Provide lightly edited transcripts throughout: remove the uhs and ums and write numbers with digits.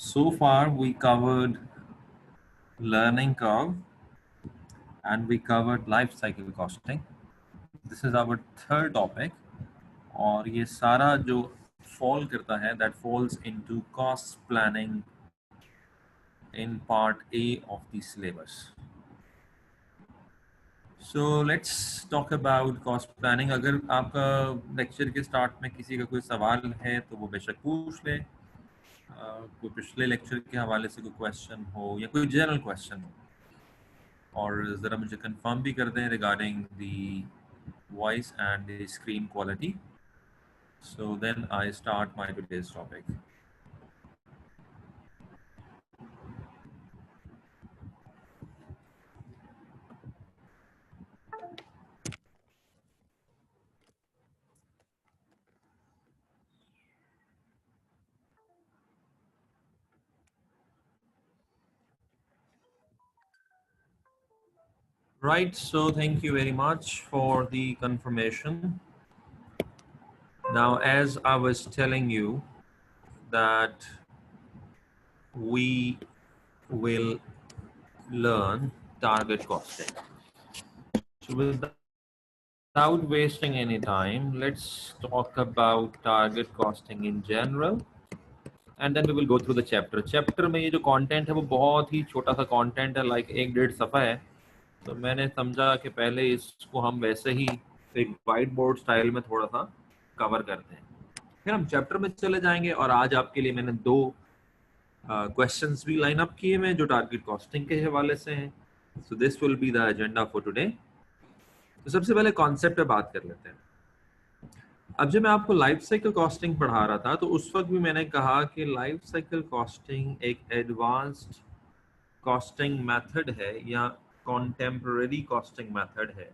So far we covered learning curve and we covered life cycle costing. This is our third topic और ये सारा जो fall करता है that falls into cost planning in part A of the syllabus. So let's talk about cost planning. अगर आपका lecture के start में किसी का कोई सवाल है तो वो बेशक पूछ ले, कोई पिछले लेक्चर के हवाले से कोई क्वेश्चन हो या कोई जनरल क्वेश्चन हो और ज़रा मुझे कंफर्म भी कर दें regarding the voice and the screen quality. So then I start my today's topic. Right, so thank you very much for the confirmation. Now, as I was telling you that we will learn target costing. So without wasting any time, let's talk about target costing in general. And then we will go through the chapter. Chapter में ये जो content है वो बहुत ही छोटा सा content है, like 1-1.5 सफ़ा है. तो मैंने समझा कि पहले इसको हम वैसे ही एक वाइट बोर्ड स्टाइल में थोड़ा सा कवर करते हैं, फिर हम चैप्टर में चले जाएंगे. और आज आपके लिए मैंने 2 क्वेश्चंस भी लाइन अप किए हैं जो टारगेट कॉस्टिंग के हवाले से हैं. So this will be the agenda for today. तो सबसे पहले कॉन्सेप्ट पे बात कर लेते हैं. अब जब मैं आपको लाइफ साइकिल कॉस्टिंग पढ़ा रहा था तो उस वक्त भी मैंने कहा कि लाइफ साइकिल कॉस्टिंग एक एडवांस्ड कॉस्टिंग मेथड है या कॉन्टेम्पररी कॉस्टिंग मेथड है.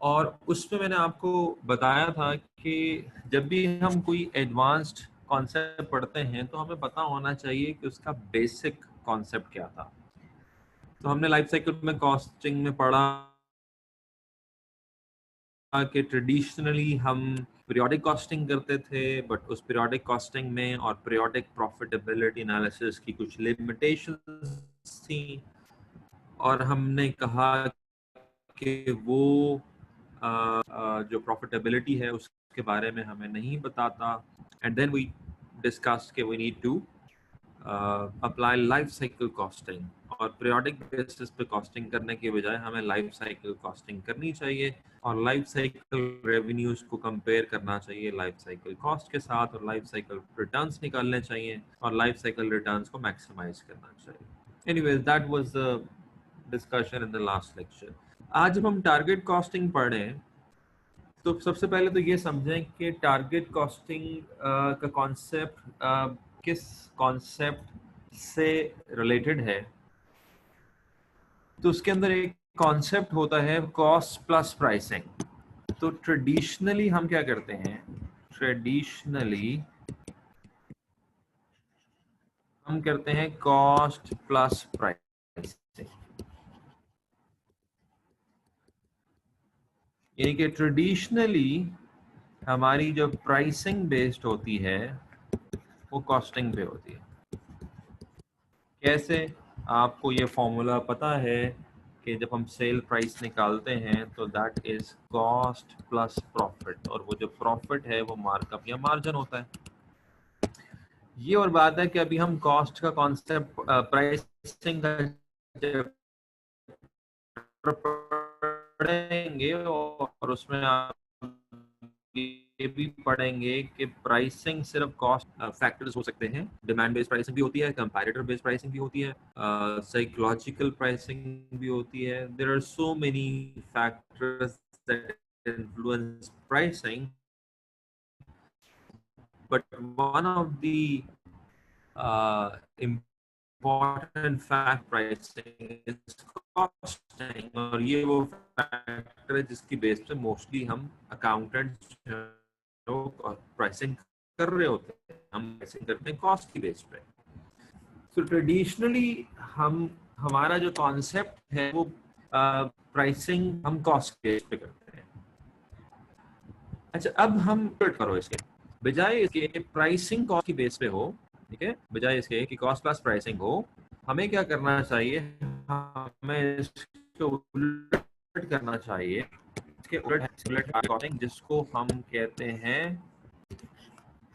और उसमें मैंने आपको बताया था कि जब भी हम कोई एडवांस्ड कॉन्सेप्ट पढ़ते हैं तो हमें पता होना चाहिए कि उसका बेसिक कॉन्सेप्ट क्या था. तो हमने लाइफ साइकिल में कॉस्टिंग में पढ़ा कि ट्रेडिशनली हम पीरियोडिक कॉस्टिंग करते थे, बट उस पीरियोडिक कॉस्टिंग में और पीरियोडिक प्रॉफिटेबिलिटी एनालिसिस की कुछ लिमिटेशंस थी और हमने कहा कि वो जो प्रॉफिटेबिलिटी है उसके बारे में हमें नहीं बताता. एंड देन वी डिस्कस कि we need to apply life cycle costing और पीरियोडिक बेसिस पे कॉस्टिंग करने के बजाय हमें लाइफ साइकिल कॉस्टिंग करनी चाहिए और लाइफ साइकिल रेवेन्यूज को कंपेयर करना चाहिए लाइफ साइकिल कॉस्ट के साथ और लाइफ साइकिल रिटर्न्स निकालने चाहिए और लाइफ साइकिल रिटर्न्स को मैक्सिमाइज करना चाहिए. Anyways that was the discussion in the last lecture. आज जब हम टारगेट कॉस्टिंग पढ़ें तो सबसे पहले तो ये समझें कि टारगेट कॉस्टिंग का कॉन्सेप्ट किस कॉन्सेप्ट से रिलेटेड है. तो उसके अंदर एक कॉन्सेप्ट होता है कॉस्ट प्लस प्राइसिंग. तो ट्रेडिशनली हम क्या करते हैं, ट्रेडिशनली हम करते हैं कॉस्ट प्लस प्राइसिंग. यानी कि ट्रेडिशनली हमारी जो प्राइसिंग बेस्ड होती है वो कॉस्टिंग पे होती है. कैसे? आपको ये फॉर्मूला पता है कि जब हम सेल प्राइस निकालते हैं तो that is cost plus profit और वो जो प्रॉफिट है वो मार्कअप या मार्जिन होता है. ये और बात है कि अभी हम कॉस्ट का कॉन्सेप्ट प्राइसिंग का पढ़ेंगे और उसमें आप ये भी पढ़ेंगे कि प्राइसिंग सिर्फ कॉस्ट फैक्टर्स हो सकते हैं. डिमांड बेस्ड प्राइसिंग भी होती है, कंपैरेटर बेस्ड प्राइसिंग भी होती है, साइकोलॉजिकल प्राइसिंग भी होती है. There are so many factors that influence pricing, but one of the important fact pricing is costing. और ये वो फैक्टर है जिसकी बेस पे मोस्टली हम अकाउंटेंट्स प्राइसिंग कर रहे होते हैं. हम प्राइसिंग करते हैं कॉस्ट की बेस पे. सो ट्रेडिशनली हमारा जो कॉन्सेप्ट है वो प्राइसिंग हम कॉस्ट बेस पे करते हैं. अच्छा, अब हम करो इसके बजाय इसके प्राइसिंग कॉस्ट की बेस पे हो ठीक है, बजाय इसके कि कॉस्ट प्लस प्राइसिंग हो, हमें क्या करना चाहिए, हमें इसको उलट करना चाहिए। इसके उलट कॉस्टिंग, जिसको हम कहते हैं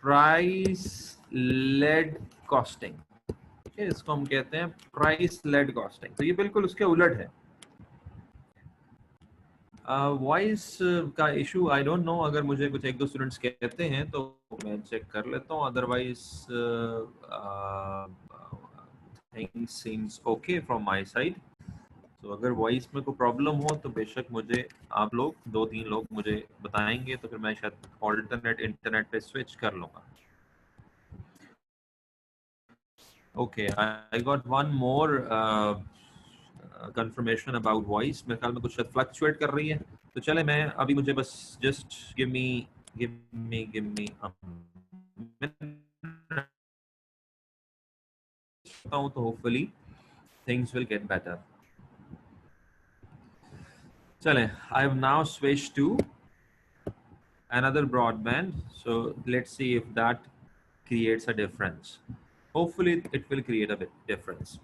प्राइस लेड कॉस्टिंग। ठीक है, इसको हम कहते हैं प्राइस लेड कॉस्टिंग। तो ये बिल्कुल उसके उलट है। वॉइस का इशू आई डोंट नो, अगर मुझे कुछ एक दो स्टूडेंट्स कहते हैं तो मैं चेक कर लेता हूँ, otherwise things seems okay from my side. तो अगर वॉइस में कोई प्रॉब्लम हो तो बेशक मुझे आप लोग 2-3 लोग मुझे बताएंगे, तो फिर मैं शायद ऑल्टरनेट इंटरनेट पे स्विच कर लूँगा। Okay, I got one more confirmation about voice. मेरे ख्याल में कुछ शायद फ्लक्चुएट कर रही है। तो चले, मैं अभी मुझे बस जस्ट गिव मी तो hopefully things will get better. चले, I have now switched to another broadband, so let's see if that creates a difference. Hopefully it will create a bit difference.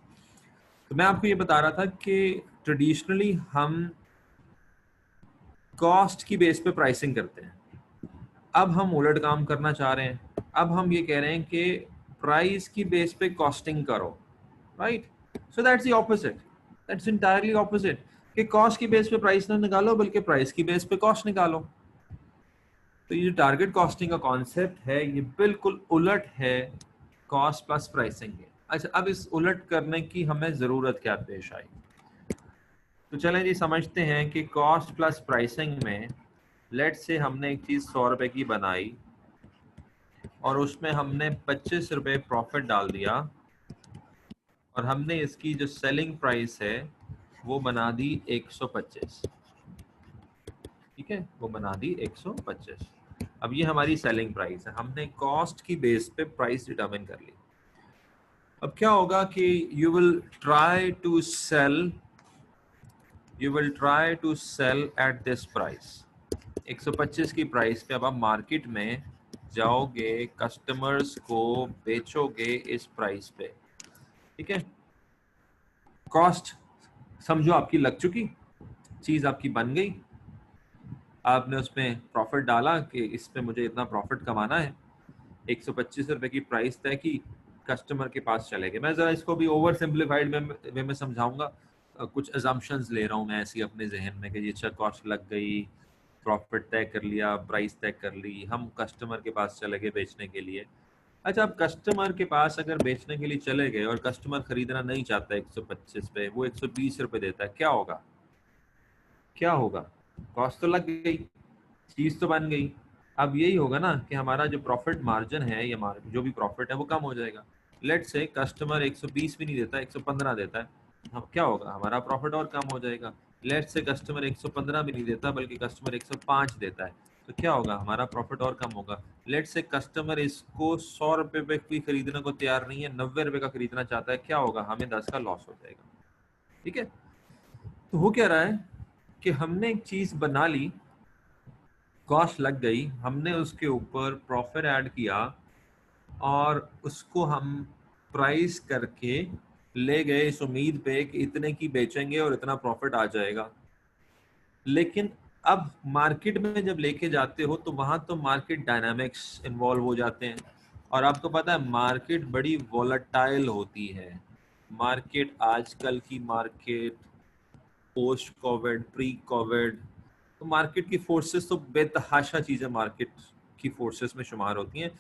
तो मैं आपको ये बता रहा था कि ट्रेडिशनली हम कॉस्ट की बेस पे प्राइसिंग करते हैं। अब हम उलट काम करना चाह रहे हैं। अब हम ये कह रहे हैं कि प्राइस की बेस पे कॉस्टिंग करो, right? So that's the opposite, that's entirely opposite, कि कॉस्ट की बेस पे प्राइस ना निकालो बल्कि प्राइस की बेस पे कॉस्ट निकालो। तो ये जो टारगेट कॉस्टिंग का कॉन्सेप्ट है, ये बिल्कुल उलट है कॉस्ट प्लस प्राइसिंग के। अच्छा, अब इस उलट करने की हमें ज़रूरत क्या पेश आई? तो चलें जी, समझते हैं कि कॉस्ट प्लस प्राइसिंग में लेट से हमने एक चीज़ 100 रुपये की बनाई और उसमें हमने 25 रुपये प्रॉफिट डाल दिया और हमने इसकी जो सेलिंग प्राइस है वो बना दी 125। ठीक है, वो बना दी 125। अब ये हमारी सेलिंग प्राइस है, हमने कॉस्ट की बेस पे प्राइस डिटरमिन कर ली। अब क्या होगा कि you will try to sell at this price, 125 की प्राइस पे। अब आप मार्केट में जाओगे, कस्टमर्स को बेचोगे इस प्राइस पे। ठीक है, कॉस्ट समझो आपकी लग चुकी, चीज आपकी बन गई, आपने उसमें प्रॉफिट डाला कि इस पे मुझे इतना प्रॉफिट कमाना है, 125 रुपए की प्राइस तय की, कस्टमर के पास चले गए। मैं जरा इसको भी ओवर सिंप्लीफाइड वे में समझाऊंगा। कुछ अजम्पशंस ले रहा हूँ मैं ऐसी अपने जहन में कि ये अच्छा कॉस्ट लग गई, प्रॉफिट तय कर लिया, प्राइस तय कर ली, हम कस्टमर के पास चले गए बेचने के लिए। अच्छा, अब कस्टमर के पास अगर बेचने के लिए चले गए और कस्टमर खरीदना नहीं चाहता 125 पे, वो 120 रुपए देता है, क्या होगा? क्या होगा? कॉस्ट तो लग गई, चीज तो बन गई। अब यही होगा ना कि हमारा जो प्रॉफिट मार्जिन है या जो भी प्रॉफिट है वो कम हो जाएगा। लेट से कस्टमर 120 भी नहीं देता, 115 देता है, हम क्या होगा? हमारा प्रॉफिट और कम हो जाएगा। लेट से कस्टमर 115 भी नहीं देता बल्कि कस्टमर 105 देता है, तो क्या होगा? हमारा प्रॉफिट और कम होगा। लेट से कस्टमर इसको 100 रुपए पे भी खरीदने को तैयार नहीं है, 90 रुपए का खरीदना चाहता है, क्या होगा? हमें 10 का लॉस हो जाएगा। ठीक है, तो हो क्या रहा है कि हमने एक चीज बना ली, कॉस्ट लग गई, हमने उसके ऊपर प्रॉफिट ऐड किया और उसको हम प्राइस करके ले गए इस उम्मीद पे कि इतने की बेचेंगे और इतना प्रॉफिट आ जाएगा। लेकिन अब मार्केट में जब लेके जाते हो तो वहां तो मार्केट डायनामिक्स इन्वॉल्व हो जाते हैं, और आपको पता है मार्केट बड़ी वॉलेटाइल होती है। मार्केट, आजकल की market, post Covid, pre Covid, तो मार्केट की फोर्सेस तो बेतहाशा चीज़ें मार्केट की फोर्सेस में शुमार होती हैं।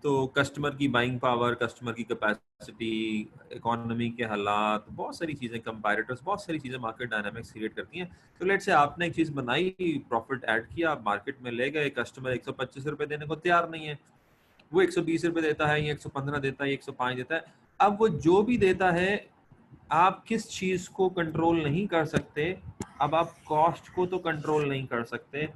तो कस्टमर की बाइंग पावर, कस्टमर की कैपेसिटी, इकोनॉमी के हालात, बहुत सारी चीज़ें, कंपैरेटर्स, बहुत सारी चीज़ें मार्केट डायनामिक्स क्रिएट करती हैं। तो लेट से आपने एक चीज़ बनाई, प्रॉफिट ऐड किया, मार्केट में ले गए, कस्टमर 125 रुपये देने को तैयार नहीं है, वो 120 रुपये देता है, या 115 देता है, 105 देता है। अब वो जो भी देता है, आप किस चीज को कंट्रोल नहीं कर सकते? अब आप कॉस्ट को तो कंट्रोल नहीं कर सकते,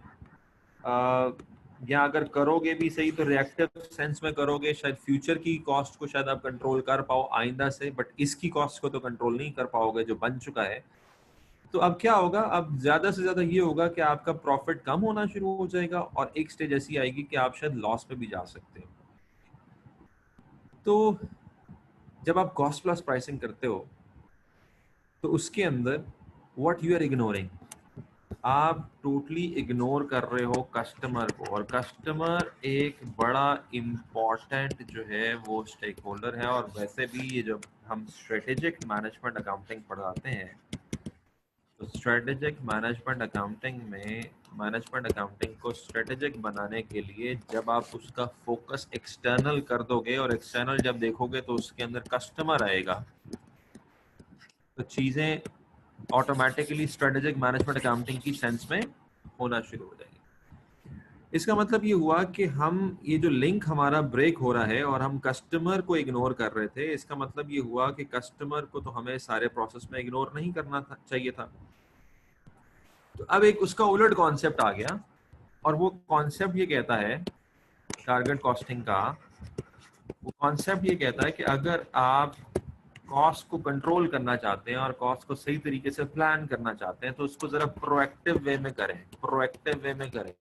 या अगर करोगे भी सही तो रिएक्टिव सेंस में करोगे, शायद फ्यूचर की कॉस्ट को शायद आप कंट्रोल कर पाओ आइंदा से, बट इसकी कॉस्ट को तो कंट्रोल नहीं कर पाओगे जो बन चुका है। तो अब क्या होगा? अब ज्यादा से ज्यादा ये होगा कि आपका प्रॉफिट कम होना शुरू हो जाएगा और एक स्टेज ऐसी आएगी कि आप शायद लॉस पे भी जा सकते हो। तो जब आप कॉस्ट प्लस प्राइसिंग करते हो तो उसके अंदर व्हाट यू आर इग्नोरिंग, आप टोटली इग्नोर कर रहे हो कस्टमर को, और कस्टमर एक बड़ा इम्पॉर्टेंट जो है वो स्टेक होल्डर है। और वैसे भी ये जब हम स्ट्रेटेजिक मैनेजमेंट अकाउंटिंग पढ़ाते हैं तो स्ट्रेटेजिक मैनेजमेंट अकाउंटिंग में मैनेजमेंट अकाउंटिंग को स्ट्रेटेजिक बनाने के लिए जब आप उसका फोकस एक्सटर्नल कर दोगे और एक्सटर्नल जब देखोगे तो उसके अंदर कस्टमर आएगा, तो चीज़ें ऑटोमेटिकली स्ट्रेटेजिक मैनेजमेंट अकाउंटिंग की सेंस में होना शुरू हो जाएगी। इसका मतलब ये हुआ कि हम ये जो लिंक हमारा ब्रेक हो रहा है और हम कस्टमर को इग्नोर कर रहे थे, इसका मतलब ये हुआ कि कस्टमर को तो हमें सारे प्रोसेस में इग्नोर नहीं करना था, चाहिए था। तो अब एक उसका उलट कॉन्सेप्ट आ गया, और वो कॉन्सेप्ट ये कहता है टारगेट कॉस्टिंग का, वो कॉन्सेप्ट ये कहता है कि अगर आप कॉस्ट को कंट्रोल करना चाहते हैं और कॉस्ट को सही तरीके से प्लान करना चाहते हैं तो उसको जरा प्रोएक्टिव वे में करें, प्रोएक्टिव वे में करें।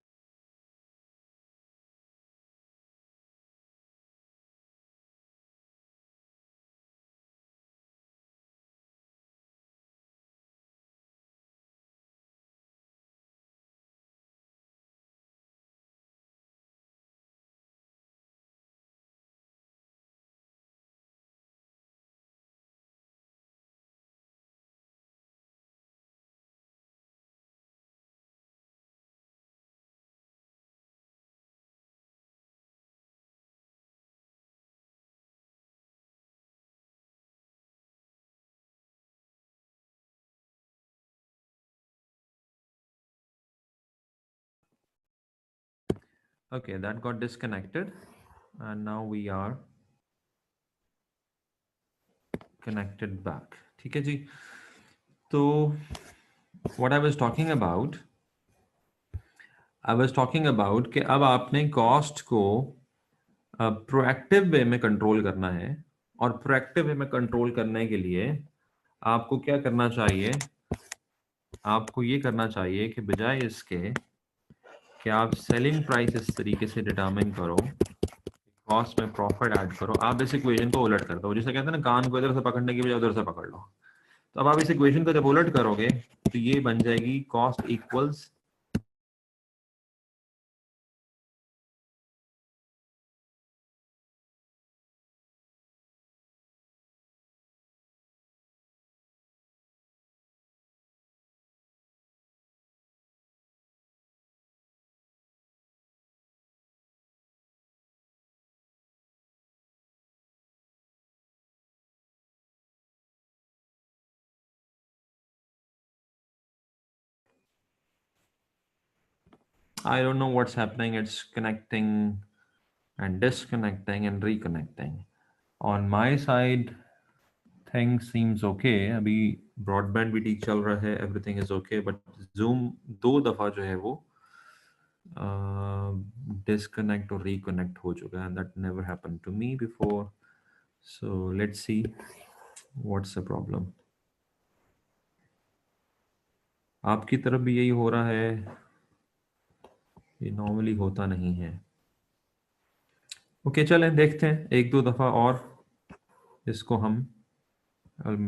Okay, that got disconnected and now we are connected back. ठीक है जी। तो what I was talking about कि अब आपने कॉस्ट को प्रोएक्टिव वे में कंट्रोल करना है, और प्रोएक्टिव वे में कंट्रोल करने के लिए आपको क्या करना चाहिए, आपको ये करना चाहिए कि बजाय इसके कि आप सेलिंग प्राइस इस तरीके से डिटरमाइन करो, कॉस्ट में प्रॉफिट ऐड करो, आप इस इक्वेशन को उलट कर दो। जिसे कहते हैं ना, कान को इधर से पकड़ने की बजाय उधर से पकड़ लो। तो अब आप इस इक्वेशन को जब उलट करोगे तो ये बन जाएगी cost equals I don't know what's happening. It's connecting and disconnecting and reconnecting. On my side, things seems okay. अभी ब्रॉडबैंड भी ठीक चल रहा है, everything is okay. But Zoom दो दफा जो है वो disconnect और reconnect हो चुका है, and that never happened to me before. So let's see what's the problem. आपकी तरफ भी यही हो रहा है? ये नॉर्मली होता नहीं है। ओके, चलें देखते हैं एक दो दफा और इसको हम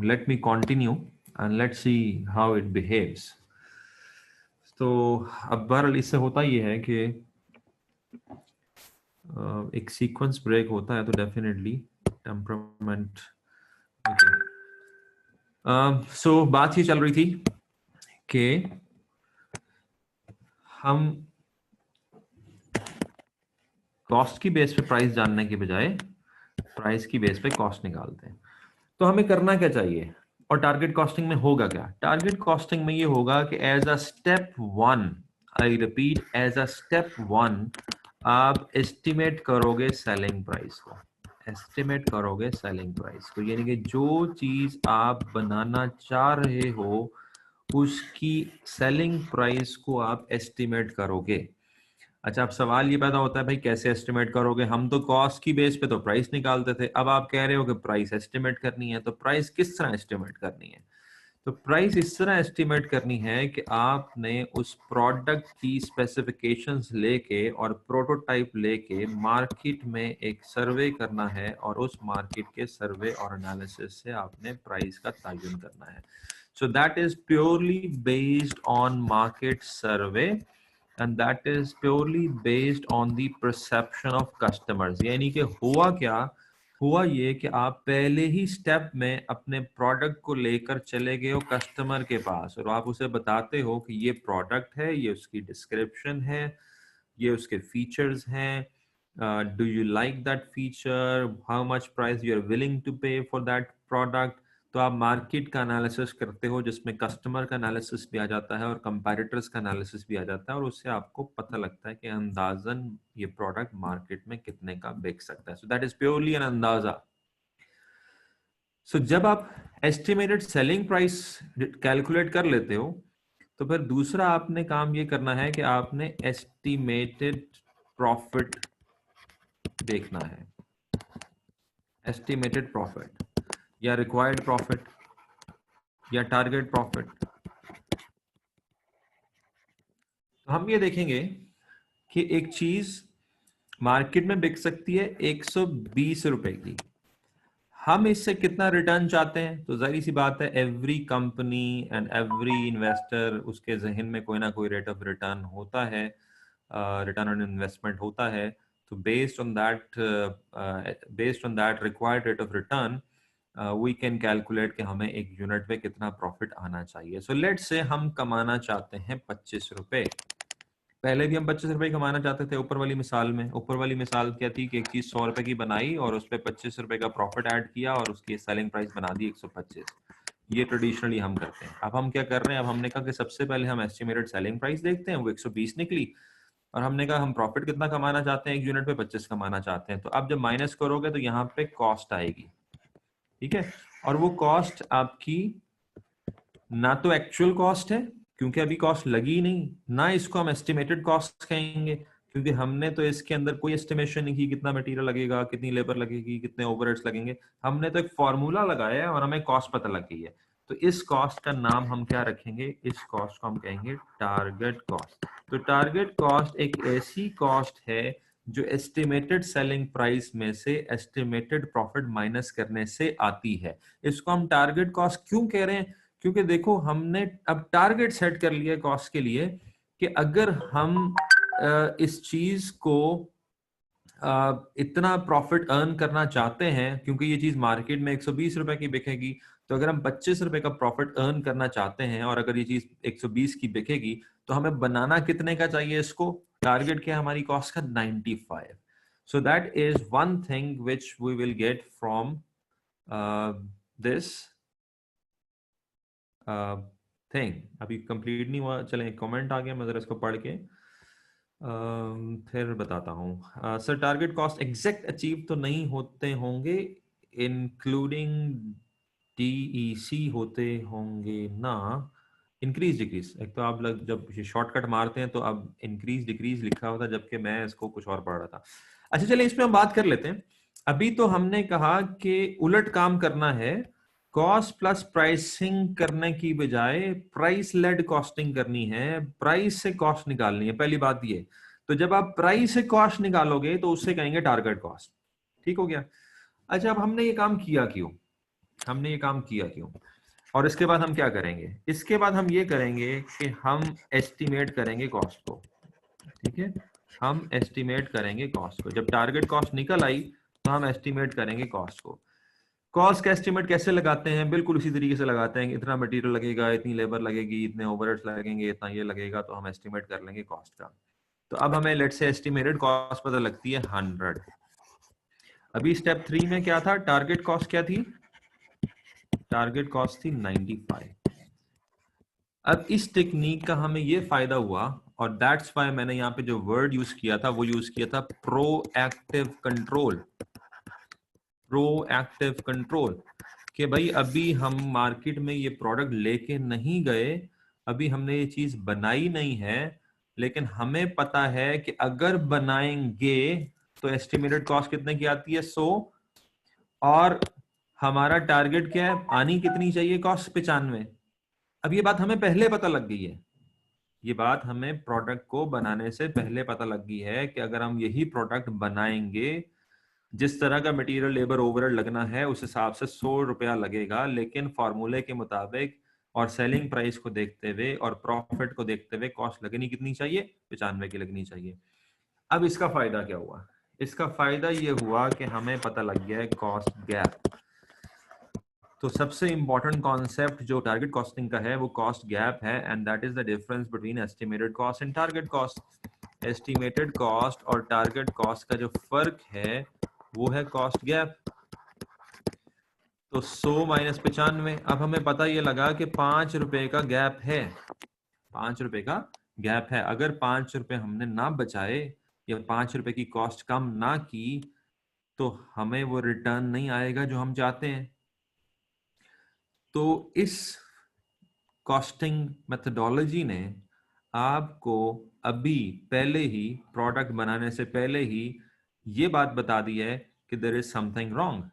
let me continue and let's see how it behaves. तो अब बहरहाल इससे होता ये है कि एक सीक्वेंस ब्रेक होता है तो डेफिनेटली टेम्परामेंट। सो बात ये चल रही थी कि हम कॉस्ट की बेस पे प्राइस जानने के बजाय प्राइस की बेस पे कॉस्ट निकालते हैं। तो हमें करना क्या चाहिए, और टारगेट कॉस्टिंग में होगा क्या? टारगेट कॉस्टिंग में ये होगा कि as a step one, I repeat, as a step one आप एस्टिमेट करोगे सेलिंग प्राइस को, एस्टिमेट करोगे सेलिंग प्राइस को, यानी कि जो चीज आप बनाना चाह रहे हो उसकी सेलिंग प्राइस को आप एस्टिमेट करोगे। अच्छा, अब सवाल ये पैदा होता है, भाई कैसे एस्टिमेट करोगे? हम तो कॉस्ट की बेस पे तो प्राइस निकालते थे, अब आप कह रहे हो कि प्राइस एस्टिमेट करनी है, तो प्राइस किस तरह एस्टिमेट करनी है? तो प्राइस इस तरह एस्टिमेट करनी है कि आपने उस प्रोडक्ट की स्पेसिफिकेशंस लेके और प्रोटोटाइप लेके मार्केट में एक सर्वे करना है और उस मार्केट के सर्वे और एनालिसिस से आपने प्राइस का तयन करना है. So that is purely based on market survey and that is purely based on the perception of customers. यानी कि हुआ ये कि आप पहले ही स्टेप में अपने प्रोडक्ट को लेकर चले गए हो कस्टमर के पास और आप उसे बताते हो कि ये प्रोडक्ट है, ये उसकी डिस्क्रिप्शन है, ये उसके फीचर्स हैं, do you like that feature, how much price you are willing to pay for that product. तो आप मार्केट का एनालिसिस करते हो जिसमें कस्टमर का एनालिसिस भी आ जाता है और कंपैरेटर्स का एनालिसिस भी आ जाता है और उससे आपको पता लगता है कि अंदाजन ये प्रोडक्ट मार्केट में कितने का बिक सकता है. So that is purely an अंदाजा. सो जब आप एस्टिमेटेड सेलिंग प्राइस कैलकुलेट कर लेते हो तो फिर दूसरा आपने काम ये करना है कि आपने एस्टिमेटेड प्रॉफिट देखना है. एस्टिमेटेड प्रॉफिट या रिक्वायर्ड प्रॉफिट या टारगेट प्रॉफिट. तो हम ये देखेंगे कि एक चीज मार्केट में बिक सकती है 120 रुपए की, हम इससे कितना रिटर्न चाहते हैं. तो जाहिर सी बात है every company and every investor उसके जहन में कोई ना कोई रेट ऑफ रिटर्न होता है, रिटर्न ऑन इन्वेस्टमेंट होता है. तो based on that required rate of return we can calculate कि हमें एक यूनिट पे कितना प्रॉफिट आना चाहिए. सो लेट्स से हम कमाना चाहते हैं 25 रुपए. पहले भी हम 25 रुपए कमाना चाहते थे. ऊपर वाली मिसाल क्या थी कि एक चीज 100 रुपए की बनाई और उस पर 25 रुपए का प्रॉफिट ऐड किया और उसकी सेलिंग प्राइस बना दी 125. ये ट्रेडिशनली हम करते हैं. अब हम क्या कर रहे हैं, अब हमने कहा कि सबसे पहले हम एस्टिमेटेड सेलिंग प्राइस देखते हैं, वो 120 निकली और हमने कहा हम प्रॉफिट कितना कमाना चाहते हैं, एक यूनिट पे 25 कमाना चाहते हैं. तो अब जब माइनस करोगे तो यहाँ पे कॉस्ट आएगी. ठीक है, और वो कॉस्ट आपकी ना तो एक्चुअल कॉस्ट है क्योंकि अभी कॉस्ट लगी नहीं, ना इसको हम एस्टिमेटेड कॉस्ट कहेंगे क्योंकि हमने तो इसके अंदर कोई एस्टिमेशन नहीं की कितना मटेरियल लगेगा, कितनी लेबर लगेगी, कितने ओवरहेड्स लगेंगे. हमने तो एक फॉर्मूला लगाया है और हमें कॉस्ट पता लग गई है. तो इस कॉस्ट का नाम हम क्या रखेंगे, इस कॉस्ट को हम कहेंगे टारगेट कॉस्ट. तो टारगेट कॉस्ट एक ऐसी कॉस्ट है जो एस्टिमेटेड सेलिंग प्राइस में से एस्टिमेटेड प्रॉफिट माइनस करने से आती है. इसको हम टारगेट कॉस्ट क्यों कह रहे हैं, क्योंकि देखो हमने अब टारगेट सेट कर लिया कॉस्ट के लिए कि अगर हम इस चीज को इतना प्रॉफिट अर्न करना चाहते हैं क्योंकि ये चीज मार्केट में 120 रुपए की बिकेगी, तो अगर हम 25 रुपए का प्रॉफिट अर्न करना चाहते हैं और अगर ये चीज 120 की बिकेगी तो हमें बनाना कितने का चाहिए इसको. टारगेट क्या है हमारी कॉस्ट का, 95. So that is one thing which we will get from this thing. अभी कंप्लीट नहीं हुआ, चलें कमेंट आ गया, मैं जरा इसको पढ़ के फिर बताता हूँ. Sir target cost exact achieve तो नहीं होते होंगे, इंक्लूडिंग DEC होते होंगे ना, इंक्रीज डिक्रीज. एक तो आप लोग जब शॉर्टकट मारते हैं तो अब इंक्रीज डिक्रीज लिखा होता, जबकि मैं इसको कुछ और पढ़ रहा था. अच्छा चलिए इसमें हम बात कर लेते हैं. अभी तो हमने कहा कि उलट काम करना है, कॉस्ट प्लस प्राइसिंग करने की बजाय प्राइस लेड कॉस्टिंग करनी है, प्राइस से कॉस्ट निकालनी है. पहली बात ये, तो जब आप प्राइस से कॉस्ट निकालोगे तो उससे कहेंगे टारगेट कॉस्ट. ठीक हो गया. अच्छा अब हमने ये काम किया क्यों, और इसके बाद हम क्या करेंगे, इसके बाद हम ये करेंगे कि हम एस्टिमेट करेंगे कॉस्ट को. ठीक है, हम एस्टिमेट करेंगे कॉस्ट को. जब टारगेट कॉस्ट निकल आई तो हम एस्टिमेट करेंगे कॉस्ट को. कॉस्ट का एस्टिमेट कैसे लगाते हैं, बिल्कुल उसी तरीके से लगाते हैं. इतना मटेरियल लगेगा, इतनी लेबर लगेगी, इतने ओवरहेड्स लगेंगे, इतना ये लगेगा, तो हम एस्टिमेट कर लेंगे कॉस्ट का. तो अब हमें लेट्स से एस्टिमेटेड कॉस्ट पता लगती है 100. अभी स्टेप 3 में क्या था, टारगेट कॉस्ट क्या थी, टारगेट कॉस्ट थी 95. अब इस टेक्निक का हमें ये फायदा हुआ और दैट्स व्हाई मैंने यहाँ पे जो वर्ड यूज किया था वो यूज किया था प्रोएक्टिव कंट्रोल. प्रोएक्टिव कंट्रोल कि भाई अभी हम मार्केट में ये प्रोडक्ट लेके नहीं गए, अभी हमने ये चीज बनाई नहीं है, लेकिन हमें पता है कि अगर बनाएंगे तो एस्टिमेटेड कॉस्ट कितने की आती है, 100, और हमारा टारगेट क्या है, आनी कितनी चाहिए कॉस्ट, 95. अब ये बात हमें पहले पता लग गई है, ये बात हमें प्रोडक्ट को बनाने से पहले पता लग गई है कि अगर हम यही प्रोडक्ट बनाएंगे, जिस तरह का मटेरियल लेबर ओवरहेड लगना है उस हिसाब से 100 रुपया लगेगा, लेकिन फॉर्मूले के मुताबिक और सेलिंग प्राइस को देखते हुए और प्रॉफिट को देखते हुए कॉस्ट लगनी कितनी चाहिए, 95 की लगनी चाहिए। अब इसका फायदा क्या हुआ? इसका फायदा ये हुआ कि हमें पता लग गया है कॉस्ट गैप। तो सबसे इंपॉर्टेंट कॉन्सेप्ट जो टारगेट कॉस्टिंग का है वो कॉस्ट गैप है, and that is the difference between estimated cost and target cost. Estimated cost और टारगेट कॉस्ट का जो फर्क है वो है कॉस्ट गैप। तो 100 माइनस 95, अब हमें पता ये लगा कि 5 रुपए का गैप है, 5 रुपए का गैप है। अगर 5 रुपए हमने ना बचाए या 5 रुपए की कॉस्ट कम ना की तो हमें वो रिटर्न नहीं आएगा जो हम चाहते हैं। तो इस कॉस्टिंग मेथडोलॉजी ने आपको अभी पहले ही प्रोडक्ट बनाने से पहले ही ये बात बता दी है कि देयर इज समथिंग रॉन्ग,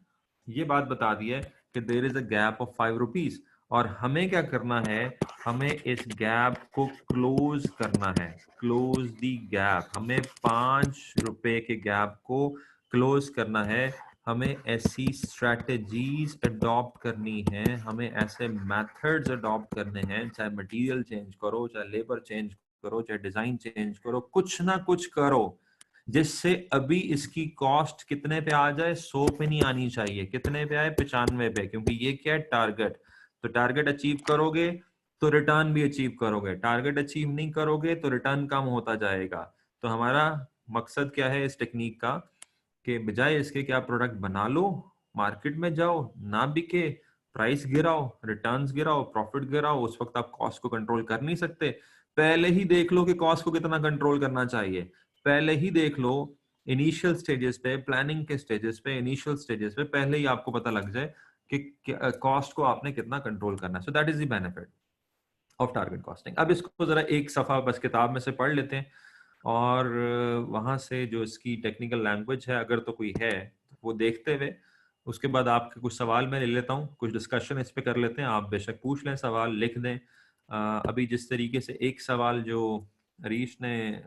ये बात बता दी है कि there is a gap of 5 rupees, और हमें क्या करना है, हमें इस गैप को क्लोज करना है, क्लोज दी गैप। हमें 5 रुपए के गैप को क्लोज करना है, हमें ऐसी स्ट्रैटेजीज अडॉप्ट करनी है, हमें ऐसे मेथड्स अडॉप्ट करने हैं, चाहे मटेरियल चेंज करो, चाहे लेबर चेंज करो, चाहे डिजाइन चेंज करो, कुछ ना कुछ करो जिससे अभी इसकी कॉस्ट कितने पे आ जाए, 100 पे नहीं आनी चाहिए, कितने पे आए, 95 पे, क्योंकि ये क्या है, टारगेट। तो टारगेट अचीव करोगे तो रिटर्न भी अचीव करोगे, टारगेट अचीव नहीं करोगे तो रिटर्न कम होता जाएगा। तो हमारा मकसद क्या है इस टेक्निक का, कि बजाय इसके कि आप प्रोडक्ट बना लो, मार्केट में जाओ, ना बिके, प्राइस गिराओ, रिटर्न्स गिराओ, प्रॉफिट गिराओ, उस वक्त आप कॉस्ट को कंट्रोल कर नहीं सकते। पहले ही देख लो कि कॉस्ट को कितना कंट्रोल करना चाहिए, पहले ही देख लो, इनिशियल स्टेजेस पे, प्लानिंग के स्टेजेस पे, इनिशियल स्टेजेस पे पहले ही आपको पता लग जाए कि कॉस्ट को आपने कितना कंट्रोल करना है। So that is the benefit of target costing. अब इसको जरा एक सफा बस किताब में से पढ़ लेते हैं, और वहां से जो इसकी टेक्निकल लैंग्वेज है अगर तो कोई है तो वो देखते हुए उसके बाद आपके कुछ सवाल मैं ले लेता हूँ, कुछ डिस्कशन इस पे कर लेते हैं। आप बेशक पूछ लें, सवाल लिख दें। अभी जिस तरीके से एक सवाल जो हरीश ने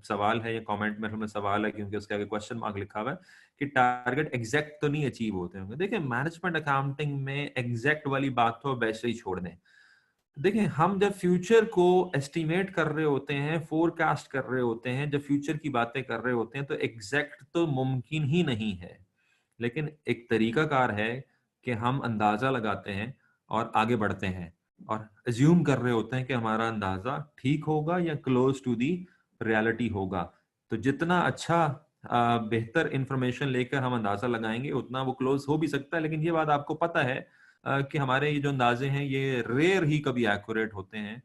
सवाल है, ये कमेंट में सवाल है क्योंकि उसके आगे क्वेश्चन मार्क लिखा हुआ है कि टारगेट एग्जैक्ट तो नहीं अचीव होते होंगे। देखिए मैनेजमेंट अकाउंटिंग में एग्जैक्ट वाली बात तो वैसे ही छोड़ दें। देखें, हम जब फ्यूचर को एस्टिमेट कर रहे होते हैं, फोरकास्ट कर रहे होते हैं, जब फ्यूचर की बातें कर रहे होते हैं तो एग्जैक्ट तो मुमकिन ही नहीं है, लेकिन एक तरीकाकार है कि हम अंदाजा लगाते हैं और आगे बढ़ते हैं और अज्यूम कर रहे होते हैं कि हमारा अंदाजा ठीक होगा या क्लोज टू दी रियलिटी होगा। तो जितना अच्छा बेहतर इंफॉर्मेशन लेकर हम अंदाजा लगाएंगे उतना वो क्लोज हो भी सकता है, लेकिन ये बात आपको पता है कि हमारे ये जो अंदाजे हैं ये रेयर ही कभी एक्यूरेट होते हैं।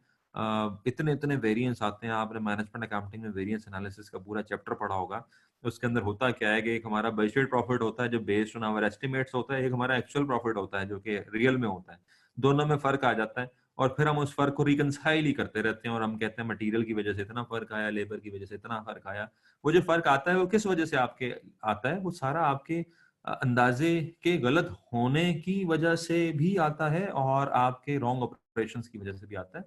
इतने इतने वेरिएंस आते हैं। आपने मैनेजमेंट अकाउंटिंग में वेरिएंस एनालिसिस का पूरा चैप्टर पढ़ा होगा। उसके अंदर होता क्या है कि एक हमारा बजटेड प्रॉफिट होता है जो बेस्ड ऑन आवर एस्टिमेट्स होता है, एक हमारा एक्चुअल प्रॉफिट होता है जो कि रियल में होता है। दोनों में फर्क आ जाता है और फिर हम उस फर्क को रिकंसाइल ही करते रहते हैं और हम कहते हैं मटेरियल की वजह से इतना फर्क आया, लेबर की वजह से इतना फर्क आया। वो जो फर्क आता है वो किस वजह से आपके आता है, वो सारा आपके अंदाजे के गलत होने की वजह से भी आता है और आपके रॉन्ग ऑपरेशंस की वजह से भी आता है।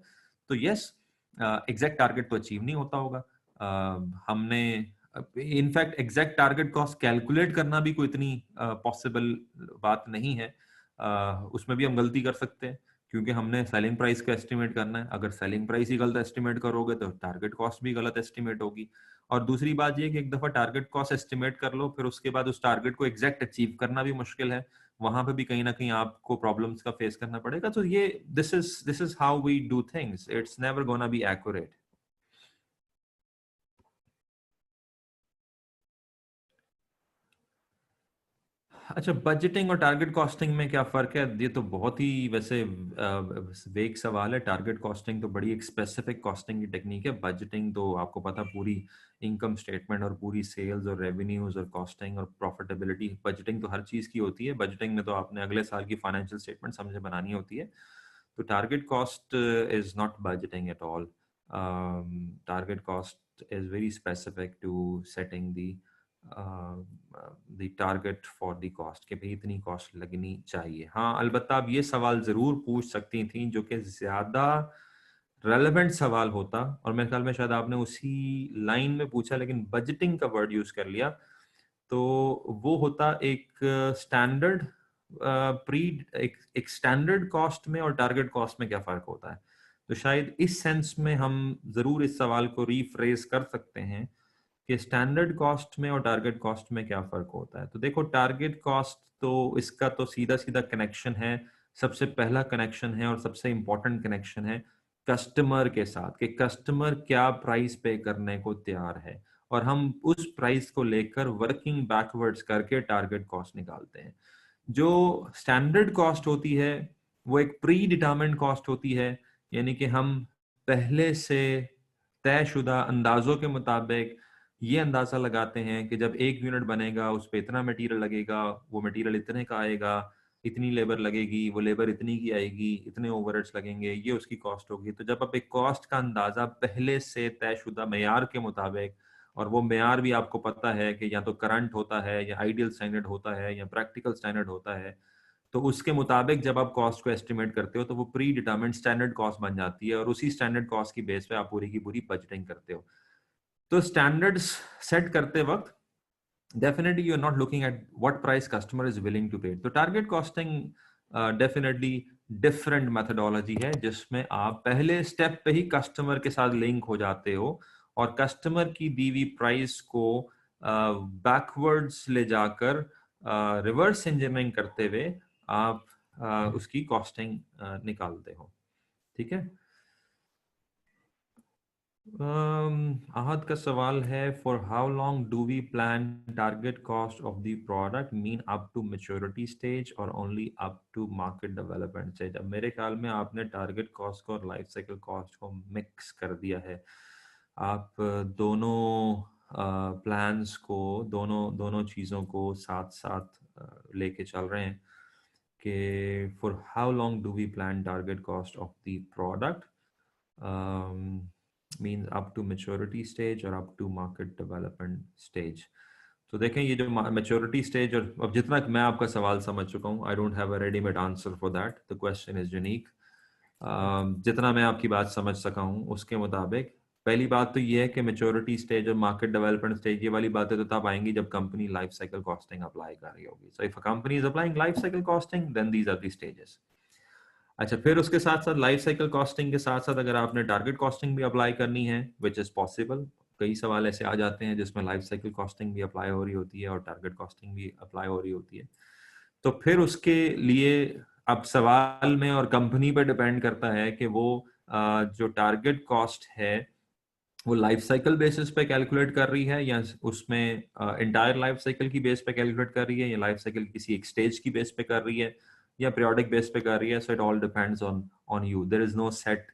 तो यस, एग्जैक्ट टारगेट तो अचीव नहीं होता होगा। हमने in fact exact target cost calculate करना भी कोई इतनी पॉसिबल बात नहीं है। उसमें भी हम गलती कर सकते हैं क्योंकि हमने सेलिंग प्राइस का एस्टिमेट करना है। अगर सेलिंग प्राइस ही गलत एस्टिमेट करोगे तो टारगेट कॉस्ट भी गलत एस्टिमेट होगी। और दूसरी बात ये कि एक दफा टारगेट कॉस्ट एस्टिमेट कर लो फिर उसके बाद उस टारगेट को एग्जैक्ट अचीव करना भी मुश्किल है। वहां पे भी कहीं ना कहीं आपको प्रॉब्लम्स का फेस करना पड़ेगा। तो ये this is how we do things, it's never gonna be accurate. अच्छा, बजटिंग और टारगेट कॉस्टिंग में क्या फर्क है? ये तो बहुत ही वैसे वेग सवाल है। टारगेट कॉस्टिंग तो बड़ी एक स्पेसिफिक कॉस्टिंग की टेक्निक है। बजटिंग तो आपको पता पूरी इनकम स्टेटमेंट और पूरी सेल्स और रेवेन्यूज और कॉस्टिंग और प्रॉफिटेबिलिटी, बजटिंग तो हर चीज़ की होती है। बजटिंग में तो आपने अगले साल की फाइनेंशियल स्टेटमेंट समझे बनानी होती है। तो target cost is not budgeting at all. Target cost is very specific to setting the the target for the cost, कि भाई इतनी कॉस्ट लगनी चाहिए। हाँ, अलबत्ता आप ये सवाल जरूर पूछ सकती थी जो कि ज्यादा रेलेवेंट सवाल होता, और मेरे ख्याल में शायद आपने उसी लाइन में पूछा लेकिन बजटिंग का वर्ड यूज कर लिया, तो वो होता एक स्टैंडर्ड प्री एक स्टैंडर्ड कॉस्ट में और टारगेट कॉस्ट में क्या फर्क होता है। तो शायद इस सेंस में हम जरूर इस सवाल को रीफ्रेज कर सकते हैं कि स्टैंडर्ड कॉस्ट में और टारगेट कॉस्ट में क्या फर्क होता है। तो देखो, टारगेट कॉस्ट तो इसका तो सीधा सीधा कनेक्शन है, सबसे पहला कनेक्शन है और सबसे इंपॉर्टेंट कनेक्शन है कस्टमर के साथ, कि कस्टमर क्या प्राइस पे करने को तैयार है, और हम उस प्राइस को लेकर वर्किंग बैकवर्ड्स करके टारगेट कॉस्ट निकालते हैं। जो स्टैंडर्ड कॉस्ट होती है वो एक प्री डिटरमिन्ड कॉस्ट होती है, यानी कि हम पहले से तयशुदा अंदाजों के मुताबिक ये अंदाजा लगाते हैं कि जब एक यूनिट बनेगा उस पर इतना मटेरियल लगेगा, वो मटेरियल इतने का आएगा, इतनी लेबर लगेगी, वो लेबर इतनी की आएगी, इतने ओवरहेड्स लगेंगे, ये उसकी कॉस्ट होगी। तो जब आप एक कॉस्ट का अंदाजा पहले से तयशुदा मेयार के मुताबिक, और वो मेयार भी आपको पता है कि या तो करंट होता है या आइडियल स्टैंडर्ड होता है या प्रैक्टिकल स्टैंडर्ड होता है, तो उसके मुताबिक जब आप कॉस्ट को एस्टिमेट करते हो तो वो प्री डिटरमिन्ड स्टैंडर्ड कॉस्ट बन जाती है, और उसी स्टैंडर्ड कॉस्ट की बेस पे आप पूरी की पूरी बजटिंग करते हो। तो स्टैंडर्ड्स सेट करते वक्त definitely you're not looking at what price customer is willing to pay. तो target costing definitely different methodology है जिसमें आप पहले स्टेप पे ही कस्टमर के साथ लिंक हो जाते हो और कस्टमर की दी हुई प्राइस को बैकवर्ड्स ले जाकर रिवर्स इंजीनियरिंग करते हुए आप उसकी कॉस्टिंग निकालते हो। ठीक है। आहद का सवाल है, for how long do we plan target cost of the product, mean up to maturity stage और only up to market development stage. अब मेरे ख्याल में आपने टारगेट कॉस्ट को और लाइफ साइकिल कॉस्ट को मिक्स कर दिया है। आप दोनों प्लान्स को, दोनों दोनों चीज़ों को साथ साथ लेके चल रहे हैं कि for how long do we plan target cost of the product, means up to maturity stage और up to market development stage। तो देखें ये जो maturity stage, और अब जितना मैं आपका सवाल समझ चुका हूँ, I don't have a ready-made answer for that, the question is unique। जितना मैं आपकी बात समझ सका हूँ उसके मुताबिक पहली बात तो ये है कि मेच्योरिटी स्टेज और मार्केट डेवलपमेंट स्टेज, ये वाली बातें तो तब आएंगी जब company life cycle costing apply कर रही होगी। So if a company is applying life cycle costing then these are the stages. अच्छा, फिर उसके साथ साथ लाइफ साइकिल कॉस्टिंग के साथ साथ अगर आपने टारगेट कॉस्टिंग भी अप्लाई करनी है, विच इज पॉसिबल, कई सवाल ऐसे आ जाते हैं जिसमें लाइफ साइकिल कॉस्टिंग भी अप्लाई हो रही होती है और टारगेट कॉस्टिंग भी अप्लाई हो रही होती है। तो फिर उसके लिए अब सवाल में और कंपनी पे डिपेंड करता है कि वो जो टारगेट कॉस्ट है वो लाइफ साइकिल बेसिस पे कैलकुलेट कर रही है या उसमें इंटायर लाइफ साइकिल की बेस पे कैलकुलेट कर रही है, या लाइफ साइकिल किसी एक स्टेज की बेस पे कर रही है, या पीरियोडिक बेस पे कर रही है। So it all depends on you, there is no set